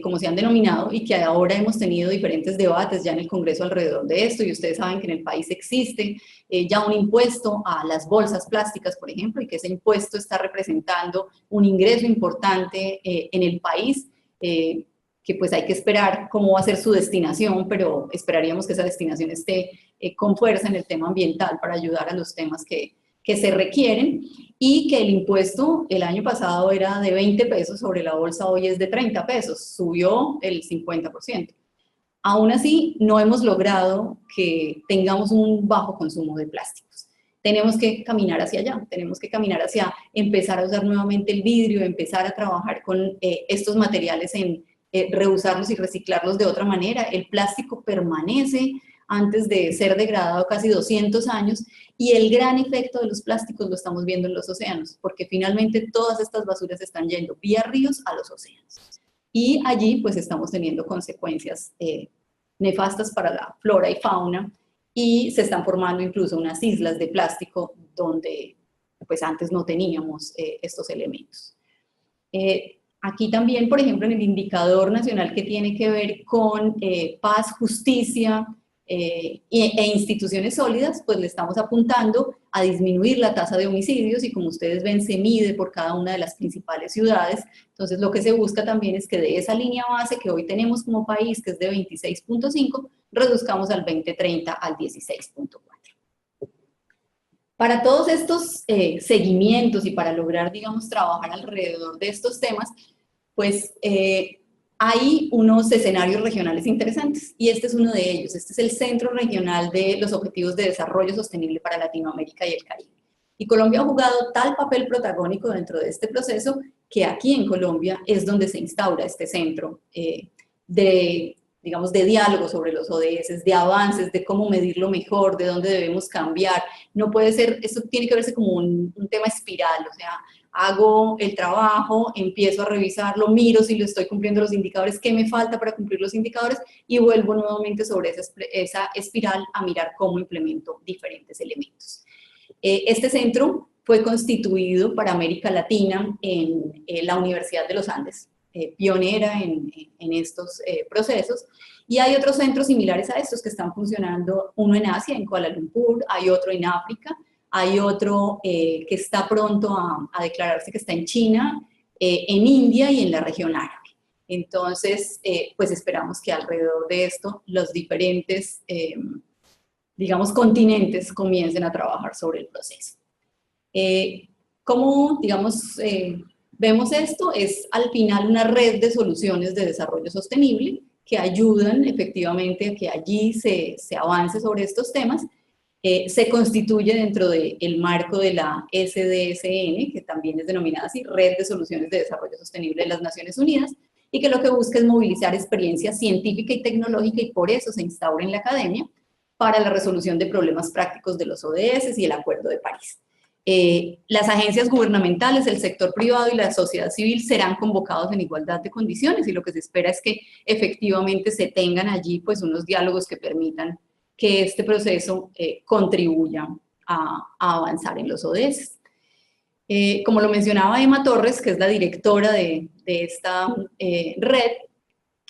como se han denominado, y que ahora hemos tenido diferentes debates ya en el Congreso alrededor de esto, y ustedes saben que en el país existe ya un impuesto a las bolsas plásticas, por ejemplo, y que ese impuesto está representando un ingreso importante en el país, que pues hay que esperar cómo va a ser su destinación, pero esperaríamos que esa destinación esté con fuerza en el tema ambiental para ayudar a los temas que se requieren, y que el impuesto el año pasado era de 20 pesos sobre la bolsa, hoy es de 30 pesos, subió el 50%. Aún así, no hemos logrado que tengamos un bajo consumo de plásticos. Tenemos que caminar hacia allá, tenemos que caminar hacia empezar a usar nuevamente el vidrio, empezar a trabajar con estos materiales en reusarlos y reciclarlos de otra manera. El plástico permanece antes de ser degradado casi 200 años, y el gran efecto de los plásticos lo estamos viendo en los océanos, porque finalmente todas estas basuras están yendo vía ríos a los océanos. Y allí pues estamos teniendo consecuencias nefastas para la flora y fauna, y se están formando incluso unas islas de plástico donde pues antes no teníamos estos elementos. Aquí también, por ejemplo, en el indicador nacional que tiene que ver con paz, justicia e instituciones sólidas, pues le estamos apuntando a disminuir la tasa de homicidios, y como ustedes ven se mide por cada una de las principales ciudades. Entonces lo que se busca también es que de esa línea base que hoy tenemos como país, que es de 26.5, reduzcamos al 2030 al 16.4. Para todos estos seguimientos y para lograr, digamos, trabajar alrededor de estos temas, pues hay unos escenarios regionales interesantes, y este es uno de ellos. Este es el Centro Regional de los Objetivos de Desarrollo Sostenible para Latinoamérica y el Caribe. Y Colombia ha jugado tal papel protagónico dentro de este proceso que aquí en Colombia es donde se instaura este centro digamos, de diálogo sobre los ODS, de avances, de cómo medirlo mejor, de dónde debemos cambiar. No puede ser, esto tiene que verse como un tema espiral, o sea, hago el trabajo, empiezo a revisarlo, miro si lo estoy cumpliendo los indicadores, qué me falta para cumplir los indicadores, y vuelvo nuevamente sobre esa espiral a mirar cómo implemento diferentes elementos. Este centro fue constituido para América Latina en la Universidad de los Andes, pionera en estos procesos, y hay otros centros similares a estos que están funcionando, uno en Asia, en Kuala Lumpur, hay otro en África, hay otro que está pronto a declararse, que está en China, en India y en la región árabe. Entonces, pues esperamos que alrededor de esto los diferentes, digamos, continentes comiencen a trabajar sobre el proceso. ¿Cómo, digamos, vemos esto? Es al final una red de soluciones de desarrollo sostenible que ayudan efectivamente a que allí se avance sobre estos temas. Se constituye dentro del marco de la SDSN, que también es denominada así, Red de Soluciones de Desarrollo Sostenible de las Naciones Unidas, y que lo que busca es movilizar experiencia científica y tecnológica, y por eso se instaura en la academia para la resolución de problemas prácticos de los ODS y el Acuerdo de París. Las agencias gubernamentales, el sector privado y la sociedad civil serán convocados en igualdad de condiciones, y lo que se espera es que efectivamente se tengan allí pues unos diálogos que permitan que este proceso contribuya a avanzar en los ODS. Como lo mencionaba Emma Torres, que es la directora de esta red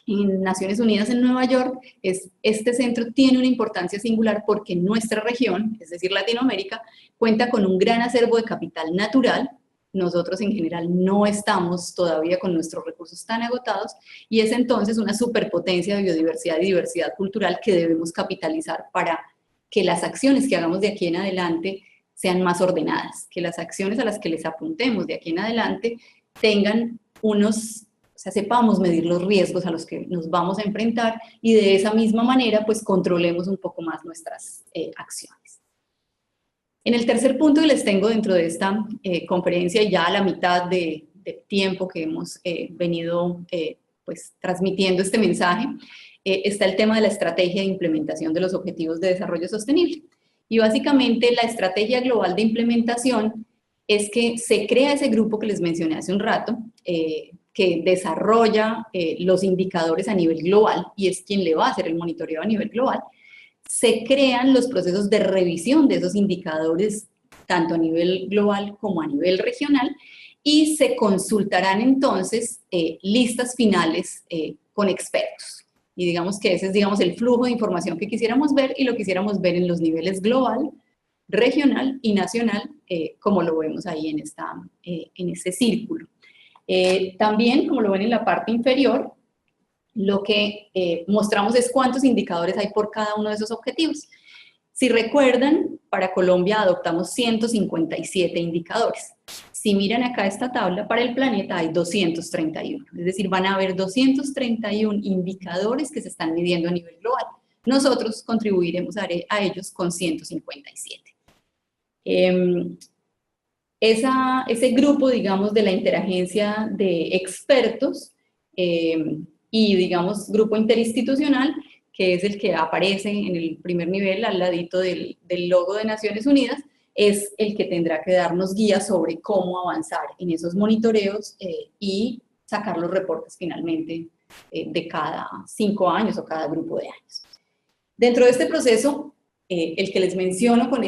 en Naciones Unidas en Nueva York, este centro tiene una importancia singular porque nuestra región, es decir, Latinoamérica, cuenta con un gran acervo de capital natural. Nosotros en general no estamos todavía con nuestros recursos tan agotados, y es entonces una superpotencia de biodiversidad y diversidad cultural que debemos capitalizar para que las acciones que hagamos de aquí en adelante sean más ordenadas, que las acciones a las que les apuntemos de aquí en adelante tengan o sea, sepamos medir los riesgos a los que nos vamos a enfrentar, y de esa misma manera pues controlemos un poco más nuestras acciones. En el tercer punto que les tengo dentro de esta conferencia, ya a la mitad de tiempo que hemos venido pues, transmitiendo este mensaje, está el tema de la estrategia de implementación de los Objetivos de Desarrollo Sostenible. Y básicamente la estrategia global de implementación es que se crea ese grupo que les mencioné hace un rato, que desarrolla los indicadores a nivel global y es quien le va a hacer el monitoreo a nivel global. Se crean los procesos de revisión de esos indicadores tanto a nivel global como a nivel regional y se consultarán entonces listas finales con expertos. Y digamos que ese es el flujo de información que quisiéramos ver y lo quisiéramos ver en los niveles global, regional y nacional, como lo vemos ahí en este círculo. También, como lo ven en la parte inferior, lo que mostramos es cuántos indicadores hay por cada uno de esos objetivos. Si recuerdan, para Colombia adoptamos 157 indicadores. Si miran acá esta tabla, para el planeta hay 231. Es decir, van a haber 231 indicadores que se están midiendo a nivel global. Nosotros contribuiremos a ellos con 157. Ese grupo, digamos, de la interagencia de expertos y, digamos, grupo interinstitucional, que es el que aparece en el primer nivel al ladito del logo de Naciones Unidas, es el que tendrá que darnos guías sobre cómo avanzar en esos monitoreos y sacar los reportes finalmente de cada 5 años o cada grupo de años. Dentro de este proceso, el que les menciono con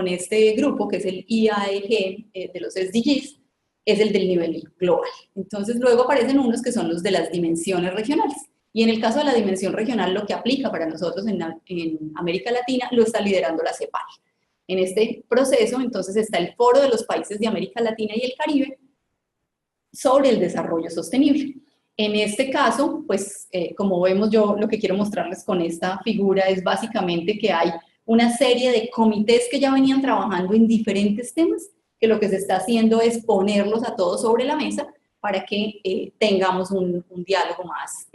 este grupo, que es el IAEG de los SDGs, es el del nivel global. Entonces, luego aparecen unos que son los de las dimensiones regionales. Y en el caso de la dimensión regional, lo que aplica para nosotros en América Latina lo está liderando la CEPAL. En este proceso, entonces, está el Foro de los Países de América Latina y el Caribe sobre el desarrollo sostenible. En este caso, pues, como vemos, yo lo que quiero mostrarles con esta figura es básicamente que hay una serie de comités que ya venían trabajando en diferentes temas, que lo que se está haciendo es ponerlos a todos sobre la mesa para que tengamos un diálogo más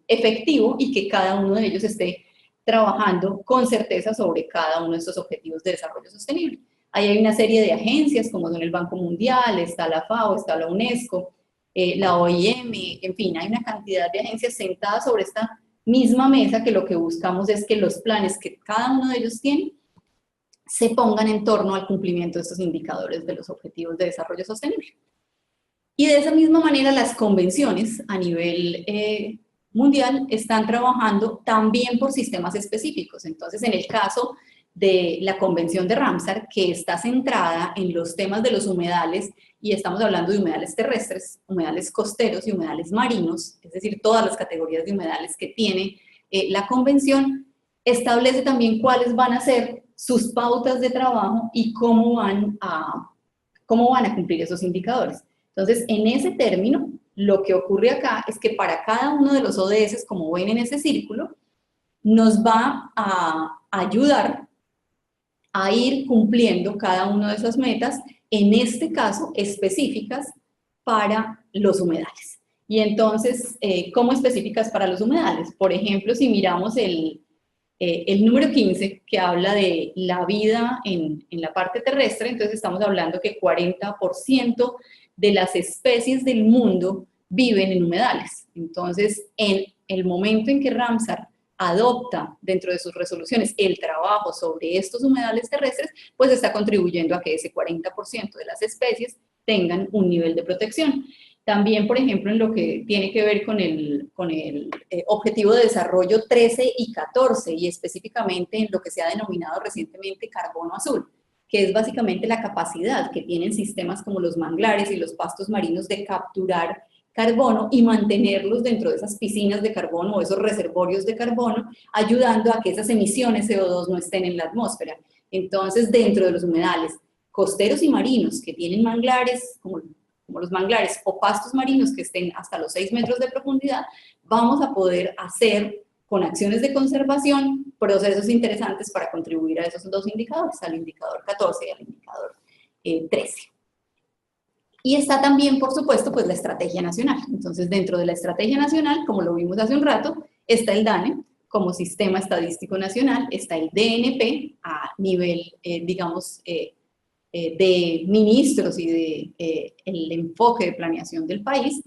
efectivo y que cada uno de ellos esté trabajando con certeza sobre cada uno de estos objetivos de desarrollo sostenible. Ahí hay una serie de agencias como son el Banco Mundial, está la FAO, está la UNESCO, la OIM, en fin, hay una cantidad de agencias sentadas sobre esta misma mesa que lo que buscamos es que los planes que cada uno de ellos tiene se pongan en torno al cumplimiento de estos indicadores de los objetivos de desarrollo sostenible. Y de esa misma manera las convenciones a nivel mundial están trabajando también por sistemas específicos. Entonces, en el caso de la Convención de Ramsar, que está centrada en los temas de los humedales, y estamos hablando de humedales terrestres, humedales costeros y humedales marinos, es decir, todas las categorías de humedales que tiene la Convención, establece también cuáles van a ser sus pautas de trabajo y cómo van a cumplir esos indicadores. Entonces, en ese término, lo que ocurre acá es que para cada uno de los ODS, como ven en ese círculo, nos va a ayudar a ir cumpliendo cada una de esas metas, en este caso específicas para los humedales. Y entonces, ¿cómo específicas para los humedales? Por ejemplo, si miramos el número 15, que habla de la vida en la parte terrestre, entonces estamos hablando que 40% de las especies del mundo viven en humedales. Entonces, en el momento en que Ramsar adopta dentro de sus resoluciones el trabajo sobre estos humedales terrestres, pues está contribuyendo a que ese 40% de las especies tengan un nivel de protección. También, por ejemplo, en lo que tiene que ver con el Objetivo de Desarrollo 13 y 14, y específicamente en lo que se ha denominado recientemente carbono azul, que es básicamente la capacidad que tienen sistemas como los manglares y los pastos marinos de capturar carbono y mantenerlos dentro de esas piscinas de carbono o esos reservorios de carbono, ayudando a que esas emisiones CO2 no estén en la atmósfera. Entonces, dentro de los humedales costeros y marinos que tienen manglares, como los manglares o pastos marinos que estén hasta los 6 metros de profundidad, vamos a poder hacer con acciones de conservación procesos interesantes para contribuir a esos dos indicadores, al indicador 14 y al indicador 13. Y está también, por supuesto, pues la estrategia nacional. Entonces, dentro de la estrategia nacional, como lo vimos hace un rato, está el DANE, como Sistema Estadístico Nacional, está el DNP a nivel, digamos, de ministros y de el enfoque de planeación del país,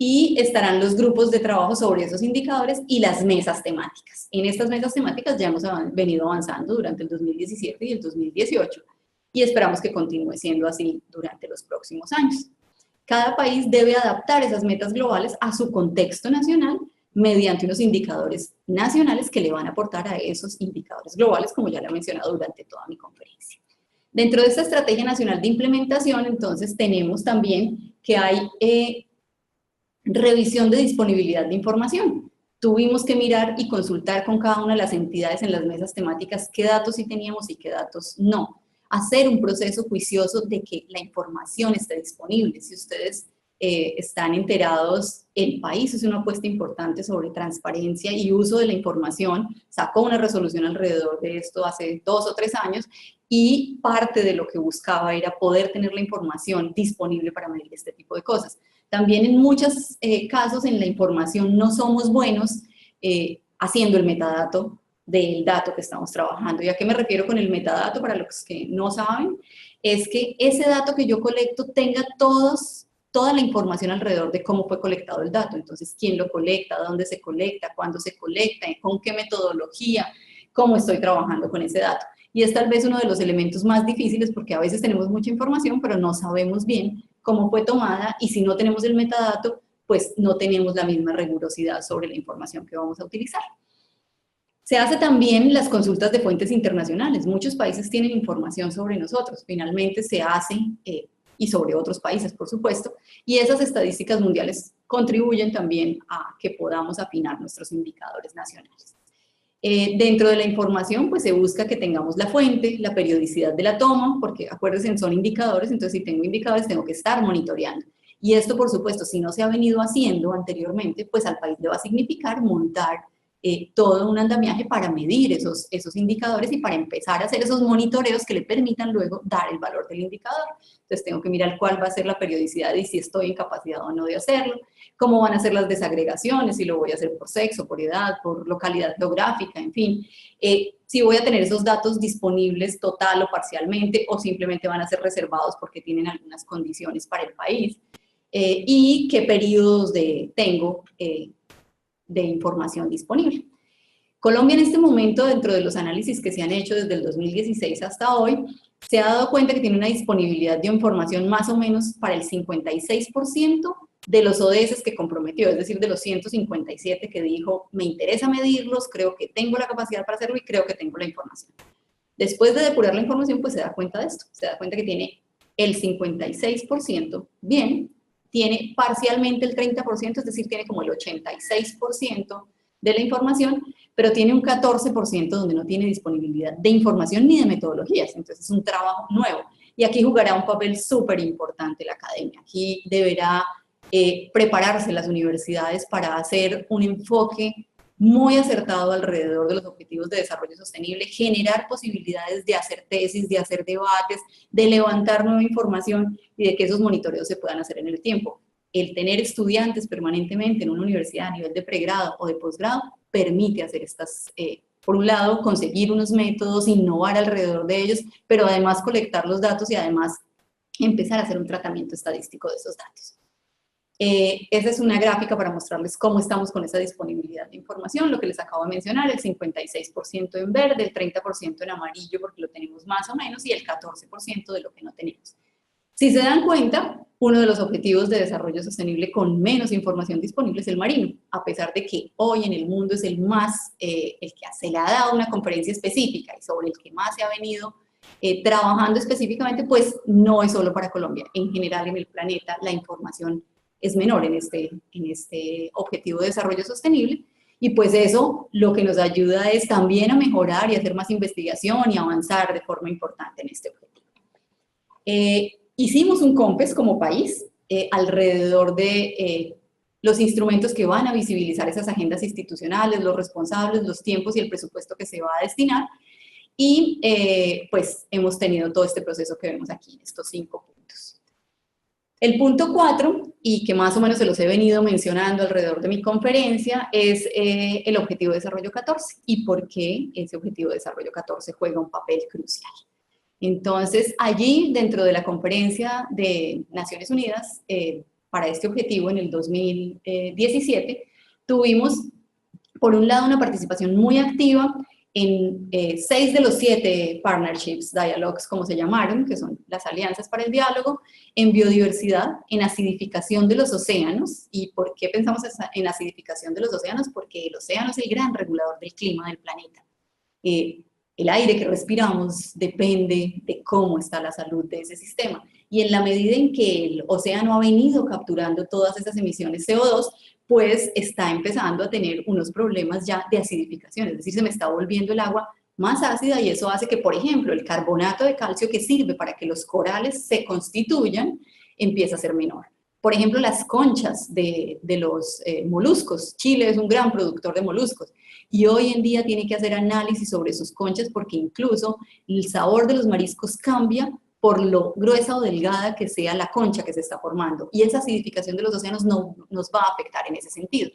y estarán los grupos de trabajo sobre esos indicadores y las mesas temáticas. En estas mesas temáticas ya hemos venido avanzando durante el 2017 y el 2018 y esperamos que continúe siendo así durante los próximos años. Cada país debe adaptar esas metas globales a su contexto nacional mediante unos indicadores nacionales que le van a aportar a esos indicadores globales, como ya lo he mencionado durante toda mi conferencia. Dentro de esta Estrategia Nacional de Implementación, entonces, tenemos también que hay revisión de disponibilidad de información. Tuvimos que mirar y consultar con cada una de las entidades en las mesas temáticas qué datos sí teníamos y qué datos no. Hacer un proceso juicioso de que la información esté disponible. Si ustedes están enterados, el país es una apuesta importante sobre transparencia y uso de la información. Sacó una resolución alrededor de esto hace 2 o 3 años y parte de lo que buscaba era poder tener la información disponible para medir este tipo de cosas. También en muchos casos en la información no somos buenos haciendo el metadato del dato que estamos trabajando. ¿Y a qué me refiero con el metadato? Para los que no saben, es que ese dato que yo colecto tenga toda la información alrededor de cómo fue colectado el dato. Entonces, quién lo colecta, dónde se colecta, cuándo se colecta, con qué metodología, cómo estoy trabajando con ese dato. Y es tal vez uno de los elementos más difíciles porque a veces tenemos mucha información, pero no sabemos bien cómo fue tomada y si no tenemos el metadato, pues no tenemos la misma rigurosidad sobre la información que vamos a utilizar. Se hace también las consultas de fuentes internacionales. Muchos países tienen información sobre nosotros. Finalmente se hace, y sobre otros países, por supuesto, y esas estadísticas mundiales contribuyen también a que podamos afinar nuestros indicadores nacionales. Dentro de la información, pues se busca que tengamos la fuente, la periodicidad de la toma, porque acuérdense, son indicadores, entonces si tengo indicadores tengo que estar monitoreando. Y esto, por supuesto, si no se ha venido haciendo anteriormente, pues al país le va a significar montar todo un andamiaje para medir esos indicadores y para empezar a hacer esos monitoreos que le permitan luego dar el valor del indicador. Entonces tengo que mirar cuál va a ser la periodicidad y si estoy en capacidad o no de hacerlo, cómo van a ser las desagregaciones, si lo voy a hacer por sexo, por edad, por localidad geográfica, en fin. Si voy a tener esos datos disponibles total o parcialmente o simplemente van a ser reservados porque tienen algunas condiciones para el país. Y qué periodos tengo de información disponible. Colombia en este momento, dentro de los análisis que se han hecho desde el 2016 hasta hoy, se ha dado cuenta que tiene una disponibilidad de información más o menos para el 56% de los ODS que comprometió, es decir, de los 157 que dijo, me interesa medirlos, creo que tengo la capacidad para hacerlo y creo que tengo la información. Después de depurar la información, pues se da cuenta de esto, se da cuenta que tiene el 56% bien, tiene parcialmente el 30%, es decir, tiene como el 86% de la información, pero tiene un 14% donde no tiene disponibilidad de información ni de metodologías, entonces es un trabajo nuevo. Y aquí jugará un papel súper importante la academia. Aquí deberá prepararse las universidades para hacer un enfoque muy acertado alrededor de los objetivos de desarrollo sostenible, generar posibilidades de hacer tesis, de hacer debates, de levantar nueva información y de que esos monitoreos se puedan hacer en el tiempo. El tener estudiantes permanentemente en una universidad a nivel de pregrado o de posgrado permite hacer estas, por un lado, conseguir unos métodos, innovar alrededor de ellos, pero además colectar los datos y además empezar a hacer un tratamiento estadístico de esos datos. Esa es una gráfica para mostrarles cómo estamos con esa disponibilidad de información, lo que les acabo de mencionar, el 56% en verde, el 30% en amarillo porque lo tenemos más o menos y el 14% de lo que no tenemos. Si se dan cuenta, uno de los objetivos de desarrollo sostenible con menos información disponible es el marino, a pesar de que hoy en el mundo es el más, el que se le ha dado una conferencia específica y sobre el que más se ha venido trabajando específicamente, pues no es solo para Colombia. En general en el planeta la información es menor en este objetivo de desarrollo sostenible y pues eso lo que nos ayuda es también a mejorar y hacer más investigación y avanzar de forma importante en este objetivo. Hicimos un COMPES como país alrededor de los instrumentos que van a visibilizar esas agendas institucionales, los responsables, los tiempos y el presupuesto que se va a destinar y pues hemos tenido todo este proceso que vemos aquí en estos 5 puntos. El punto 4, y que más o menos se los he venido mencionando alrededor de mi conferencia, es el Objetivo de Desarrollo 14 y por qué ese Objetivo de Desarrollo 14 juega un papel crucial. Entonces, allí, dentro de la conferencia de Naciones Unidas, para este objetivo en el 2017, tuvimos, por un lado, una participación muy activa en 6 de los 7 partnerships, dialogues, como se llamaron, que son las alianzas para el diálogo, en biodiversidad, en acidificación de los océanos. ¿Y por qué pensamos en acidificación de los océanos? Porque el océano es el gran regulador del clima del planeta. El aire que respiramos depende de cómo está la salud de ese sistema. Y en la medida en que el océano ha venido capturando todas esas emisiones CO2, pues está empezando a tener unos problemas ya de acidificación, es decir, se me está volviendo el agua más ácida y eso hace que, por ejemplo, el carbonato de calcio que sirve para que los corales se constituyan, empieza a ser menor. Por ejemplo, las conchas de los moluscos. Chile es un gran productor de moluscos y hoy en día tiene que hacer análisis sobre sus conchas porque incluso el sabor de los mariscos cambia por lo gruesa o delgada que sea la concha que se está formando. Y esa acidificación de los océanos no nos va a afectar en ese sentido.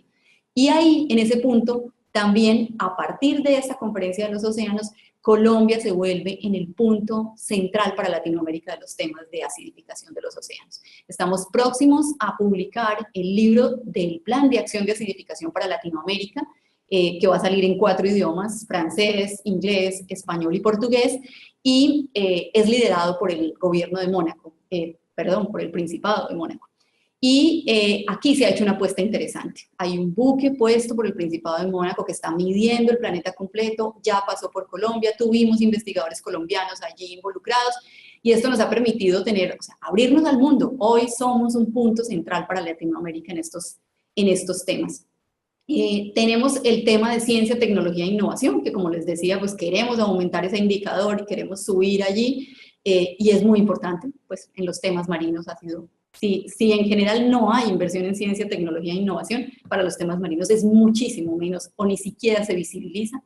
Y ahí, en ese punto, también a partir de esta conferencia de los océanos, Colombia se vuelve en el punto central para Latinoamérica de los temas de acidificación de los océanos. Estamos próximos a publicar el libro del Plan de Acción de Acidificación para Latinoamérica, que va a salir en 4 idiomas, francés, inglés, español y portugués, y es liderado por el gobierno de Mónaco, por el Principado de Mónaco. Y aquí se ha hecho una apuesta interesante. Hay un buque puesto por el Principado de Mónaco que está midiendo el planeta completo, ya pasó por Colombia, tuvimos investigadores colombianos allí involucrados, y esto nos ha permitido abrirnos al mundo. Hoy somos un punto central para Latinoamérica en estos temas. Tenemos el tema de ciencia, tecnología e innovación, que como les decía, pues queremos aumentar ese indicador y queremos subir allí, y es muy importante, pues en los temas marinos ha sido, si en general no hay inversión en ciencia, tecnología e innovación, para los temas marinos es muchísimo menos, o ni siquiera se visibiliza.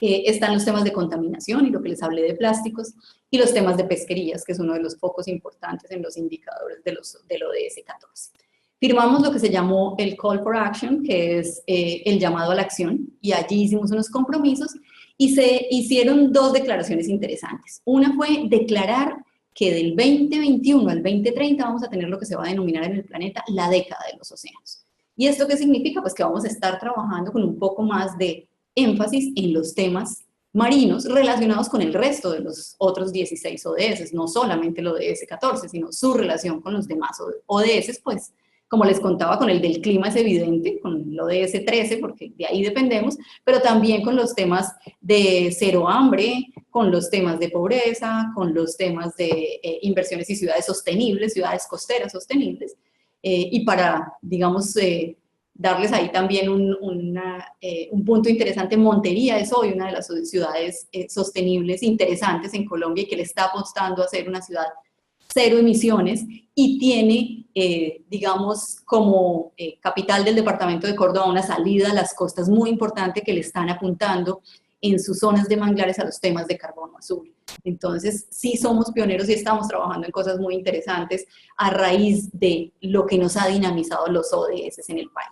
Están los temas de contaminación y lo que les hablé de plásticos, y los temas de pesquerías, que es uno de los focos importantes en los indicadores del ODS 14. Firmamos lo que se llamó el Call for Action, que es el llamado a la acción, y allí hicimos unos compromisos y se hicieron 2 declaraciones interesantes. Una fue declarar que del 2021 al 2030 vamos a tener lo que se va a denominar en el planeta la década de los océanos. ¿Y esto qué significa? Pues que vamos a estar trabajando con un poco más de énfasis en los temas marinos relacionados con el resto de los otros 16 ODS, no solamente el ODS 14, sino su relación con los demás ODS, pues como les contaba, con el del clima es evidente, con el ODS 13, porque de ahí dependemos, pero también con los temas de cero hambre, con los temas de pobreza, con los temas de inversiones y ciudades sostenibles, ciudades costeras sostenibles, y para, digamos, darles ahí también un punto interesante, Montería es hoy una de las ciudades sostenibles interesantes en Colombia y que le está apostando a ser una ciudad cero emisiones y tiene, digamos, como capital del departamento de Córdoba una salida a las costas muy importante que le están apuntando en sus zonas de manglares a los temas de carbono azul. Entonces, sí somos pioneros y estamos trabajando en cosas muy interesantes a raíz de lo que nos ha dinamizado los ODS en el país.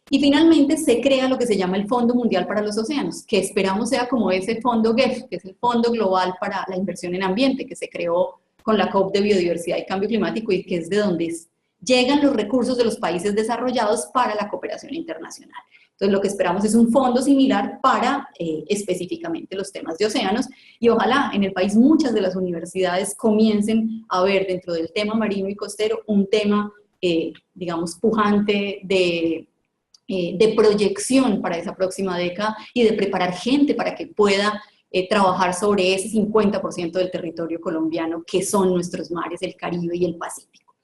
Y finalmente se crea lo que se llama el Fondo Mundial para los Océanos, que esperamos sea como ese fondo GEF, que es el Fondo Global para la Inversión en Ambiente, que se creó con la COP de Biodiversidad y Cambio Climático y que es de donde llegan los recursos de los países desarrollados para la cooperación internacional. Entonces, lo que esperamos es un fondo similar para específicamente los temas de océanos y ojalá en el país muchas de las universidades comiencen a ver dentro del tema marino y costero un tema, digamos, pujante de proyección para esa próxima década y de preparar gente para que pueda trabajar sobre ese 50% del territorio colombiano que son nuestros mares, el Caribe y el Pacífico.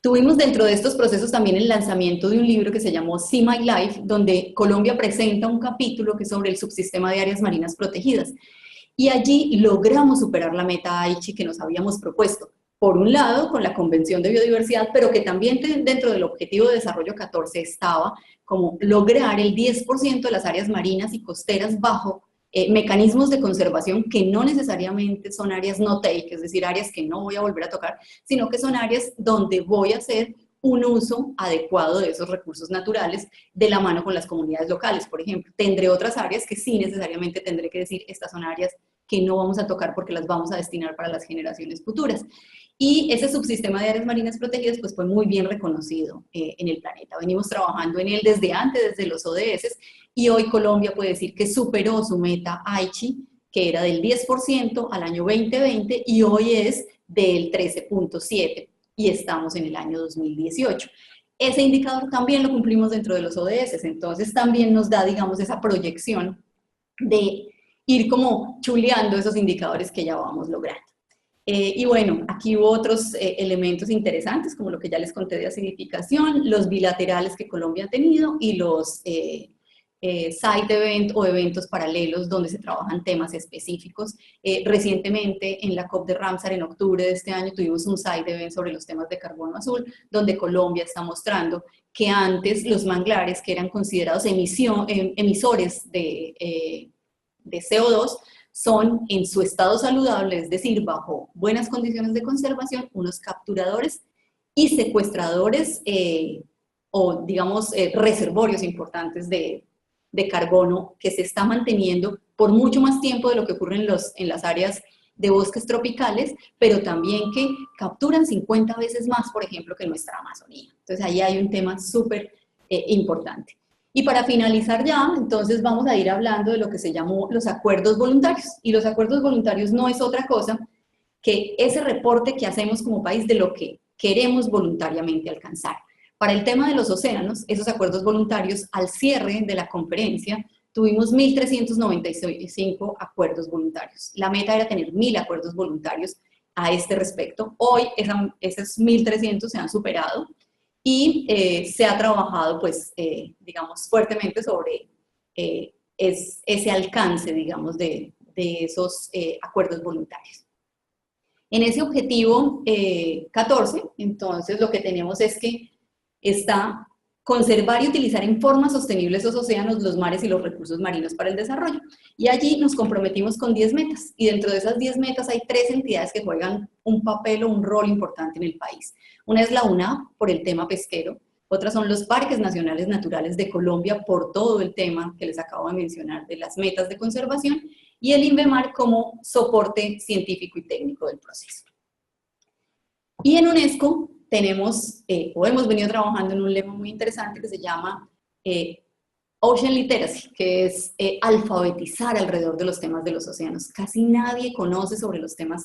Tuvimos dentro de estos procesos también el lanzamiento de un libro que se llamó Sea My Life, donde Colombia presenta un capítulo que es sobre el subsistema de áreas marinas protegidas. Y allí logramos superar la meta Aichi que nos habíamos propuesto. Por un lado, con la Convención de Biodiversidad, pero que también dentro del Objetivo de Desarrollo 14 estaba como lograr el 10% de las áreas marinas y costeras bajo mecanismos de conservación que no necesariamente son áreas no take, es decir, áreas que no voy a volver a tocar, sino que son áreas donde voy a hacer un uso adecuado de esos recursos naturales de la mano con las comunidades locales, por ejemplo. Tendré otras áreas que sí necesariamente tendré que decir, estas son áreas que no vamos a tocar porque las vamos a destinar para las generaciones futuras. Y ese subsistema de áreas marinas protegidas pues fue muy bien reconocido en el planeta. Venimos trabajando en él desde antes, desde los ODS, y hoy Colombia puede decir que superó su meta Aichi, que era del 10% al año 2020, y hoy es del 13.7%, y estamos en el año 2018. Ese indicador también lo cumplimos dentro de los ODS, entonces también nos da, digamos, esa proyección de ir como chuleando esos indicadores que ya vamos logrando. Y bueno, aquí hubo otros elementos interesantes, como lo que ya les conté de acidificación, los bilaterales que Colombia ha tenido y los side event o eventos paralelos donde se trabajan temas específicos. Recientemente en la COP de Ramsar en octubre de este año tuvimos un side event sobre los temas de carbono azul, donde Colombia está mostrando que antes los manglares, que eran considerados emisores de CO2, son en su estado saludable, es decir, bajo buenas condiciones de conservación, unos capturadores y secuestradores o digamos reservorios importantes de carbono que se está manteniendo por mucho más tiempo de lo que ocurre en las áreas de bosques tropicales, pero también que capturan 50 veces más, por ejemplo, que nuestra Amazonía. Entonces ahí hay un tema súper importante. Y para finalizar ya, entonces vamos a ir hablando de lo que se llamó los acuerdos voluntarios. Y los acuerdos voluntarios no es otra cosa que ese reporte que hacemos como país de lo que queremos voluntariamente alcanzar. Para el tema de los océanos, esos acuerdos voluntarios, al cierre de la conferencia, tuvimos 1.395 acuerdos voluntarios. La meta era tener 1.000 acuerdos voluntarios a este respecto. Hoy esos 1.300 se han superado. Y se ha trabajado, pues, digamos, fuertemente sobre ese alcance, digamos, de esos acuerdos voluntarios. En ese objetivo 14, entonces, lo que tenemos es que está conservar y utilizar en forma sostenible esos océanos, los mares y los recursos marinos para el desarrollo. Y allí nos comprometimos con 10 metas, y dentro de esas 10 metas hay 3 entidades que juegan un papel o un rol importante en el país. Una es la UNAP, por el tema pesquero, otras son los Parques Nacionales Naturales de Colombia, por todo el tema que les acabo de mencionar de las metas de conservación, y el INVEMAR como soporte científico y técnico del proceso. Y en UNESCO tenemos, o hemos venido trabajando en un lema muy interesante que se llama Ocean Literacy, que es alfabetizar alrededor de los temas de los océanos. Casi nadie conoce sobre los temas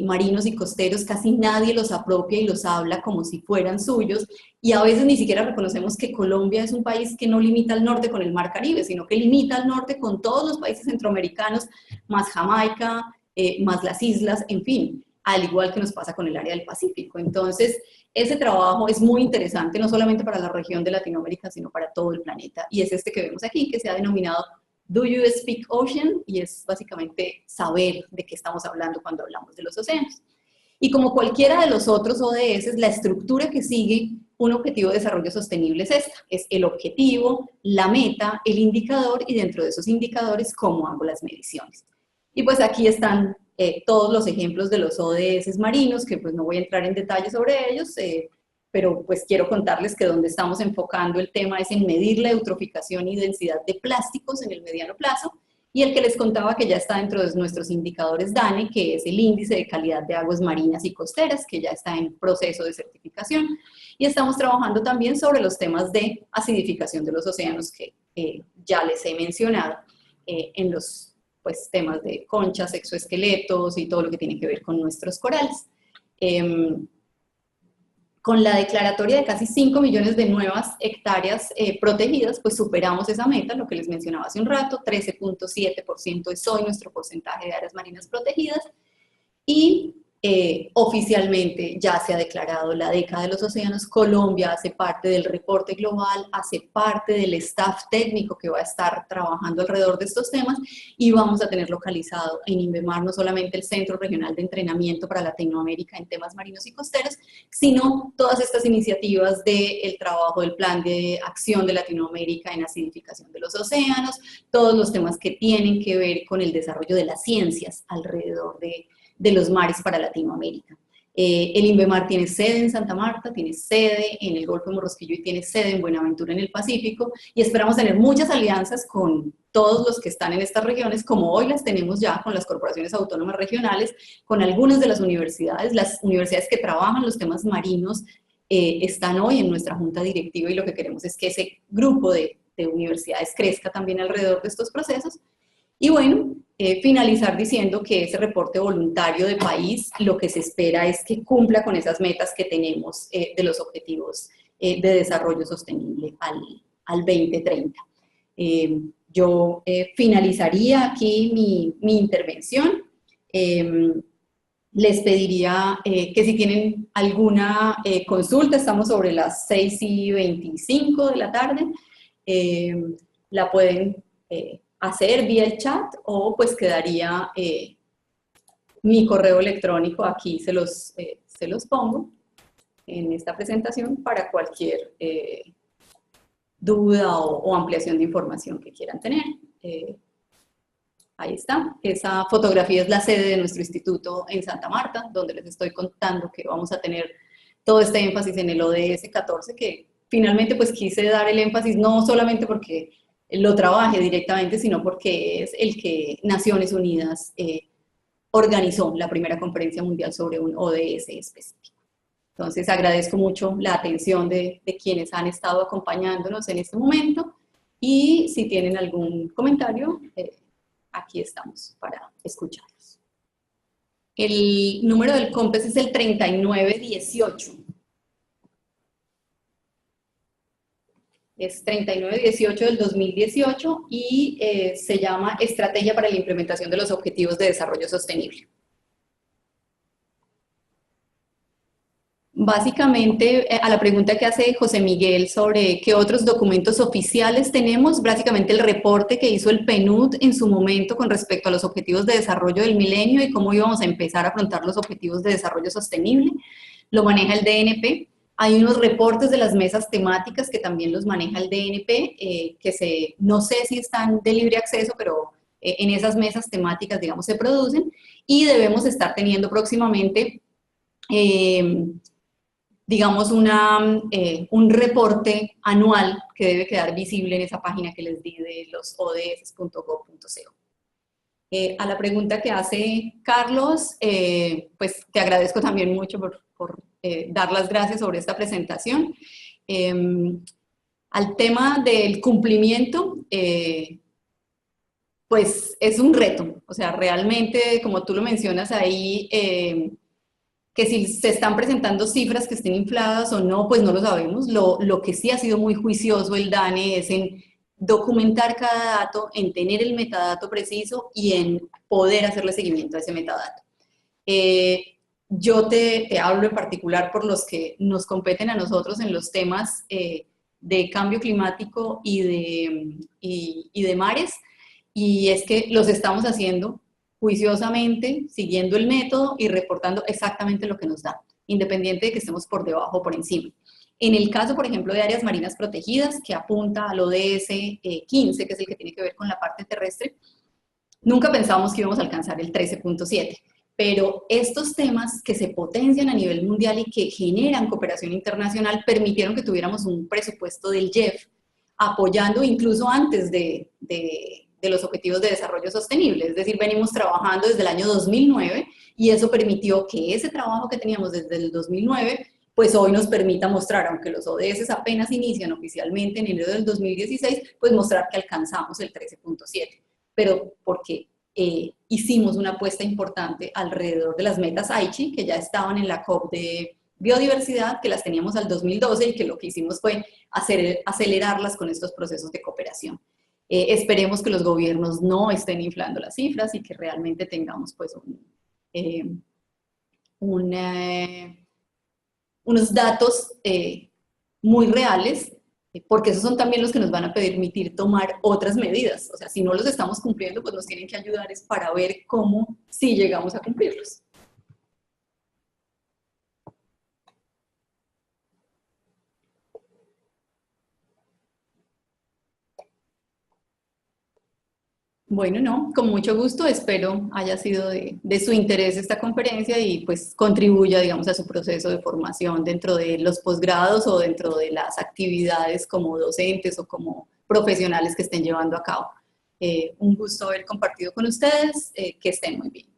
marinos y costeros, casi nadie los apropia y los habla como si fueran suyos, y a veces ni siquiera reconocemos que Colombia es un país que no limita al norte con el Mar Caribe, sino que limita al norte con todos los países centroamericanos, más Jamaica, más las islas, en fin, al igual que nos pasa con el área del Pacífico. Entonces, ese trabajo es muy interesante, no solamente para la región de Latinoamérica, sino para todo el planeta, y es este que vemos aquí, que se ha denominado Do You Speak Ocean? Y es básicamente saber de qué estamos hablando cuando hablamos de los océanos. Y como cualquiera de los otros ODS, la estructura que sigue un objetivo de desarrollo sostenible es esta, es el objetivo, la meta, el indicador, y dentro de esos indicadores, cómo hago las mediciones. Y pues aquí están todos los ejemplos de los ODS marinos, que pues no voy a entrar en detalle sobre ellos, pero pues quiero contarles que donde estamos enfocando el tema es en medir la eutroficación y densidad de plásticos en el mediano plazo, y el que les contaba que ya está dentro de nuestros indicadores DANE, que es el índice de calidad de aguas marinas y costeras, que ya está en proceso de certificación, y estamos trabajando también sobre los temas de acidificación de los océanos que ya les he mencionado en los pues, temas de conchas, exoesqueletos y todo lo que tiene que ver con nuestros corales. Con la declaratoria de casi 5 millones de nuevas hectáreas protegidas, pues superamos esa meta, lo que les mencionaba hace un rato, 13.7% es hoy nuestro porcentaje de áreas marinas protegidas, y Oficialmente ya se ha declarado la década de los océanos. Colombia hace parte del reporte global, hace parte del staff técnico que va a estar trabajando alrededor de estos temas, y vamos a tener localizado en INVEMAR no solamente el Centro Regional de Entrenamiento para Latinoamérica en temas marinos y costeros, sino todas estas iniciativas del trabajo del Plan de Acción de Latinoamérica en acidificación de los océanos, todos los temas que tienen que ver con el desarrollo de las ciencias alrededor de los mares para Latinoamérica. El INVEMAR tiene sede en Santa Marta, tiene sede en el Golfo de Morrosquillo y tiene sede en Buenaventura en el Pacífico, y esperamos tener muchas alianzas con todos los que están en estas regiones, como hoy las tenemos ya con las corporaciones autónomas regionales, con algunas de las universidades que trabajan los temas marinos están hoy en nuestra junta directiva, y lo que queremos es que ese grupo de universidades crezca también alrededor de estos procesos. Y bueno, finalizar diciendo que ese reporte voluntario de país, lo que se espera es que cumpla con esas metas que tenemos de los objetivos de desarrollo sostenible al 2030. Yo finalizaría aquí mi intervención. Les pediría que si tienen alguna consulta, estamos sobre las 6:25 de la tarde, la pueden hacer vía el chat, o pues quedaría mi correo electrónico, aquí se los pongo en esta presentación para cualquier duda o ampliación de información que quieran tener. Ahí está, esa fotografía es la sede de nuestro instituto en Santa Marta, donde les estoy contando que vamos a tener todo este énfasis en el ODS 14, que finalmente pues quise dar el énfasis no solamente porque lo trabaje directamente, sino porque es el que Naciones Unidas organizó la primera conferencia mundial sobre un ODS específico. Entonces agradezco mucho la atención de quienes han estado acompañándonos en este momento, y si tienen algún comentario, aquí estamos para escucharlos. El número del COMPES es el 3918. Es 3918 del 2018 y se llama Estrategia para la Implementación de los Objetivos de Desarrollo Sostenible. Básicamente, a la pregunta que hace José Miguel sobre qué otros documentos oficiales tenemos, básicamente el reporte que hizo el PNUD en su momento con respecto a los Objetivos de Desarrollo del Milenio y cómo íbamos a empezar a afrontar los Objetivos de Desarrollo Sostenible, lo maneja el DNP. Hay unos reportes de las mesas temáticas que también los maneja el DNP, no sé si están de libre acceso, pero en esas mesas temáticas, digamos, se producen, y debemos estar teniendo próximamente, digamos, un reporte anual que debe quedar visible en esa página que les di de los ods.gov.co. A la pregunta que hace Carlos, pues te agradezco también mucho por dar las gracias sobre esta presentación. Al tema del cumplimiento, pues es un reto, o sea, realmente, como tú lo mencionas ahí, que si se están presentando cifras que estén infladas o no, pues no lo sabemos. Lo que sí ha sido muy juicioso el DANE es en documentar cada dato, en tener el metadato preciso y en poder hacerle seguimiento a ese metadato. Yo te hablo en particular por los que nos competen a nosotros en los temas de cambio climático y de mares, y es que los estamos haciendo juiciosamente, siguiendo el método y reportando exactamente lo que nos da, independiente de que estemos por debajo o por encima. En el caso, por ejemplo, de áreas marinas protegidas, que apunta al ODS 15, que es el que tiene que ver con la parte terrestre, nunca pensábamos que íbamos a alcanzar el 13.7, pero estos temas que se potencian a nivel mundial y que generan cooperación internacional permitieron que tuviéramos un presupuesto del IEF apoyando incluso antes de los Objetivos de Desarrollo Sostenible. Es decir, venimos trabajando desde el año 2009 y eso permitió que ese trabajo que teníamos desde el 2009, pues hoy nos permita mostrar, aunque los ODS apenas inician oficialmente en enero del 2016, pues mostrar que alcanzamos el 13.7, pero porque hicimos una apuesta importante alrededor de las metas Aichi, que ya estaban en la COP de biodiversidad, que las teníamos al 2012 y que lo que hicimos fue acelerarlas con estos procesos de cooperación. Esperemos que los gobiernos no estén inflando las cifras y que realmente tengamos pues unos datos muy reales, porque esos son también los que nos van a permitir tomar otras medidas. O sea, si no los estamos cumpliendo, pues nos tienen que ayudar es para ver cómo sí llegamos a cumplirlos. Bueno, no, con mucho gusto, espero haya sido de su interés esta conferencia y pues contribuya, digamos, a su proceso de formación dentro de los posgrados o dentro de las actividades como docentes o como profesionales que estén llevando a cabo. Un gusto haber compartido con ustedes, que estén muy bien.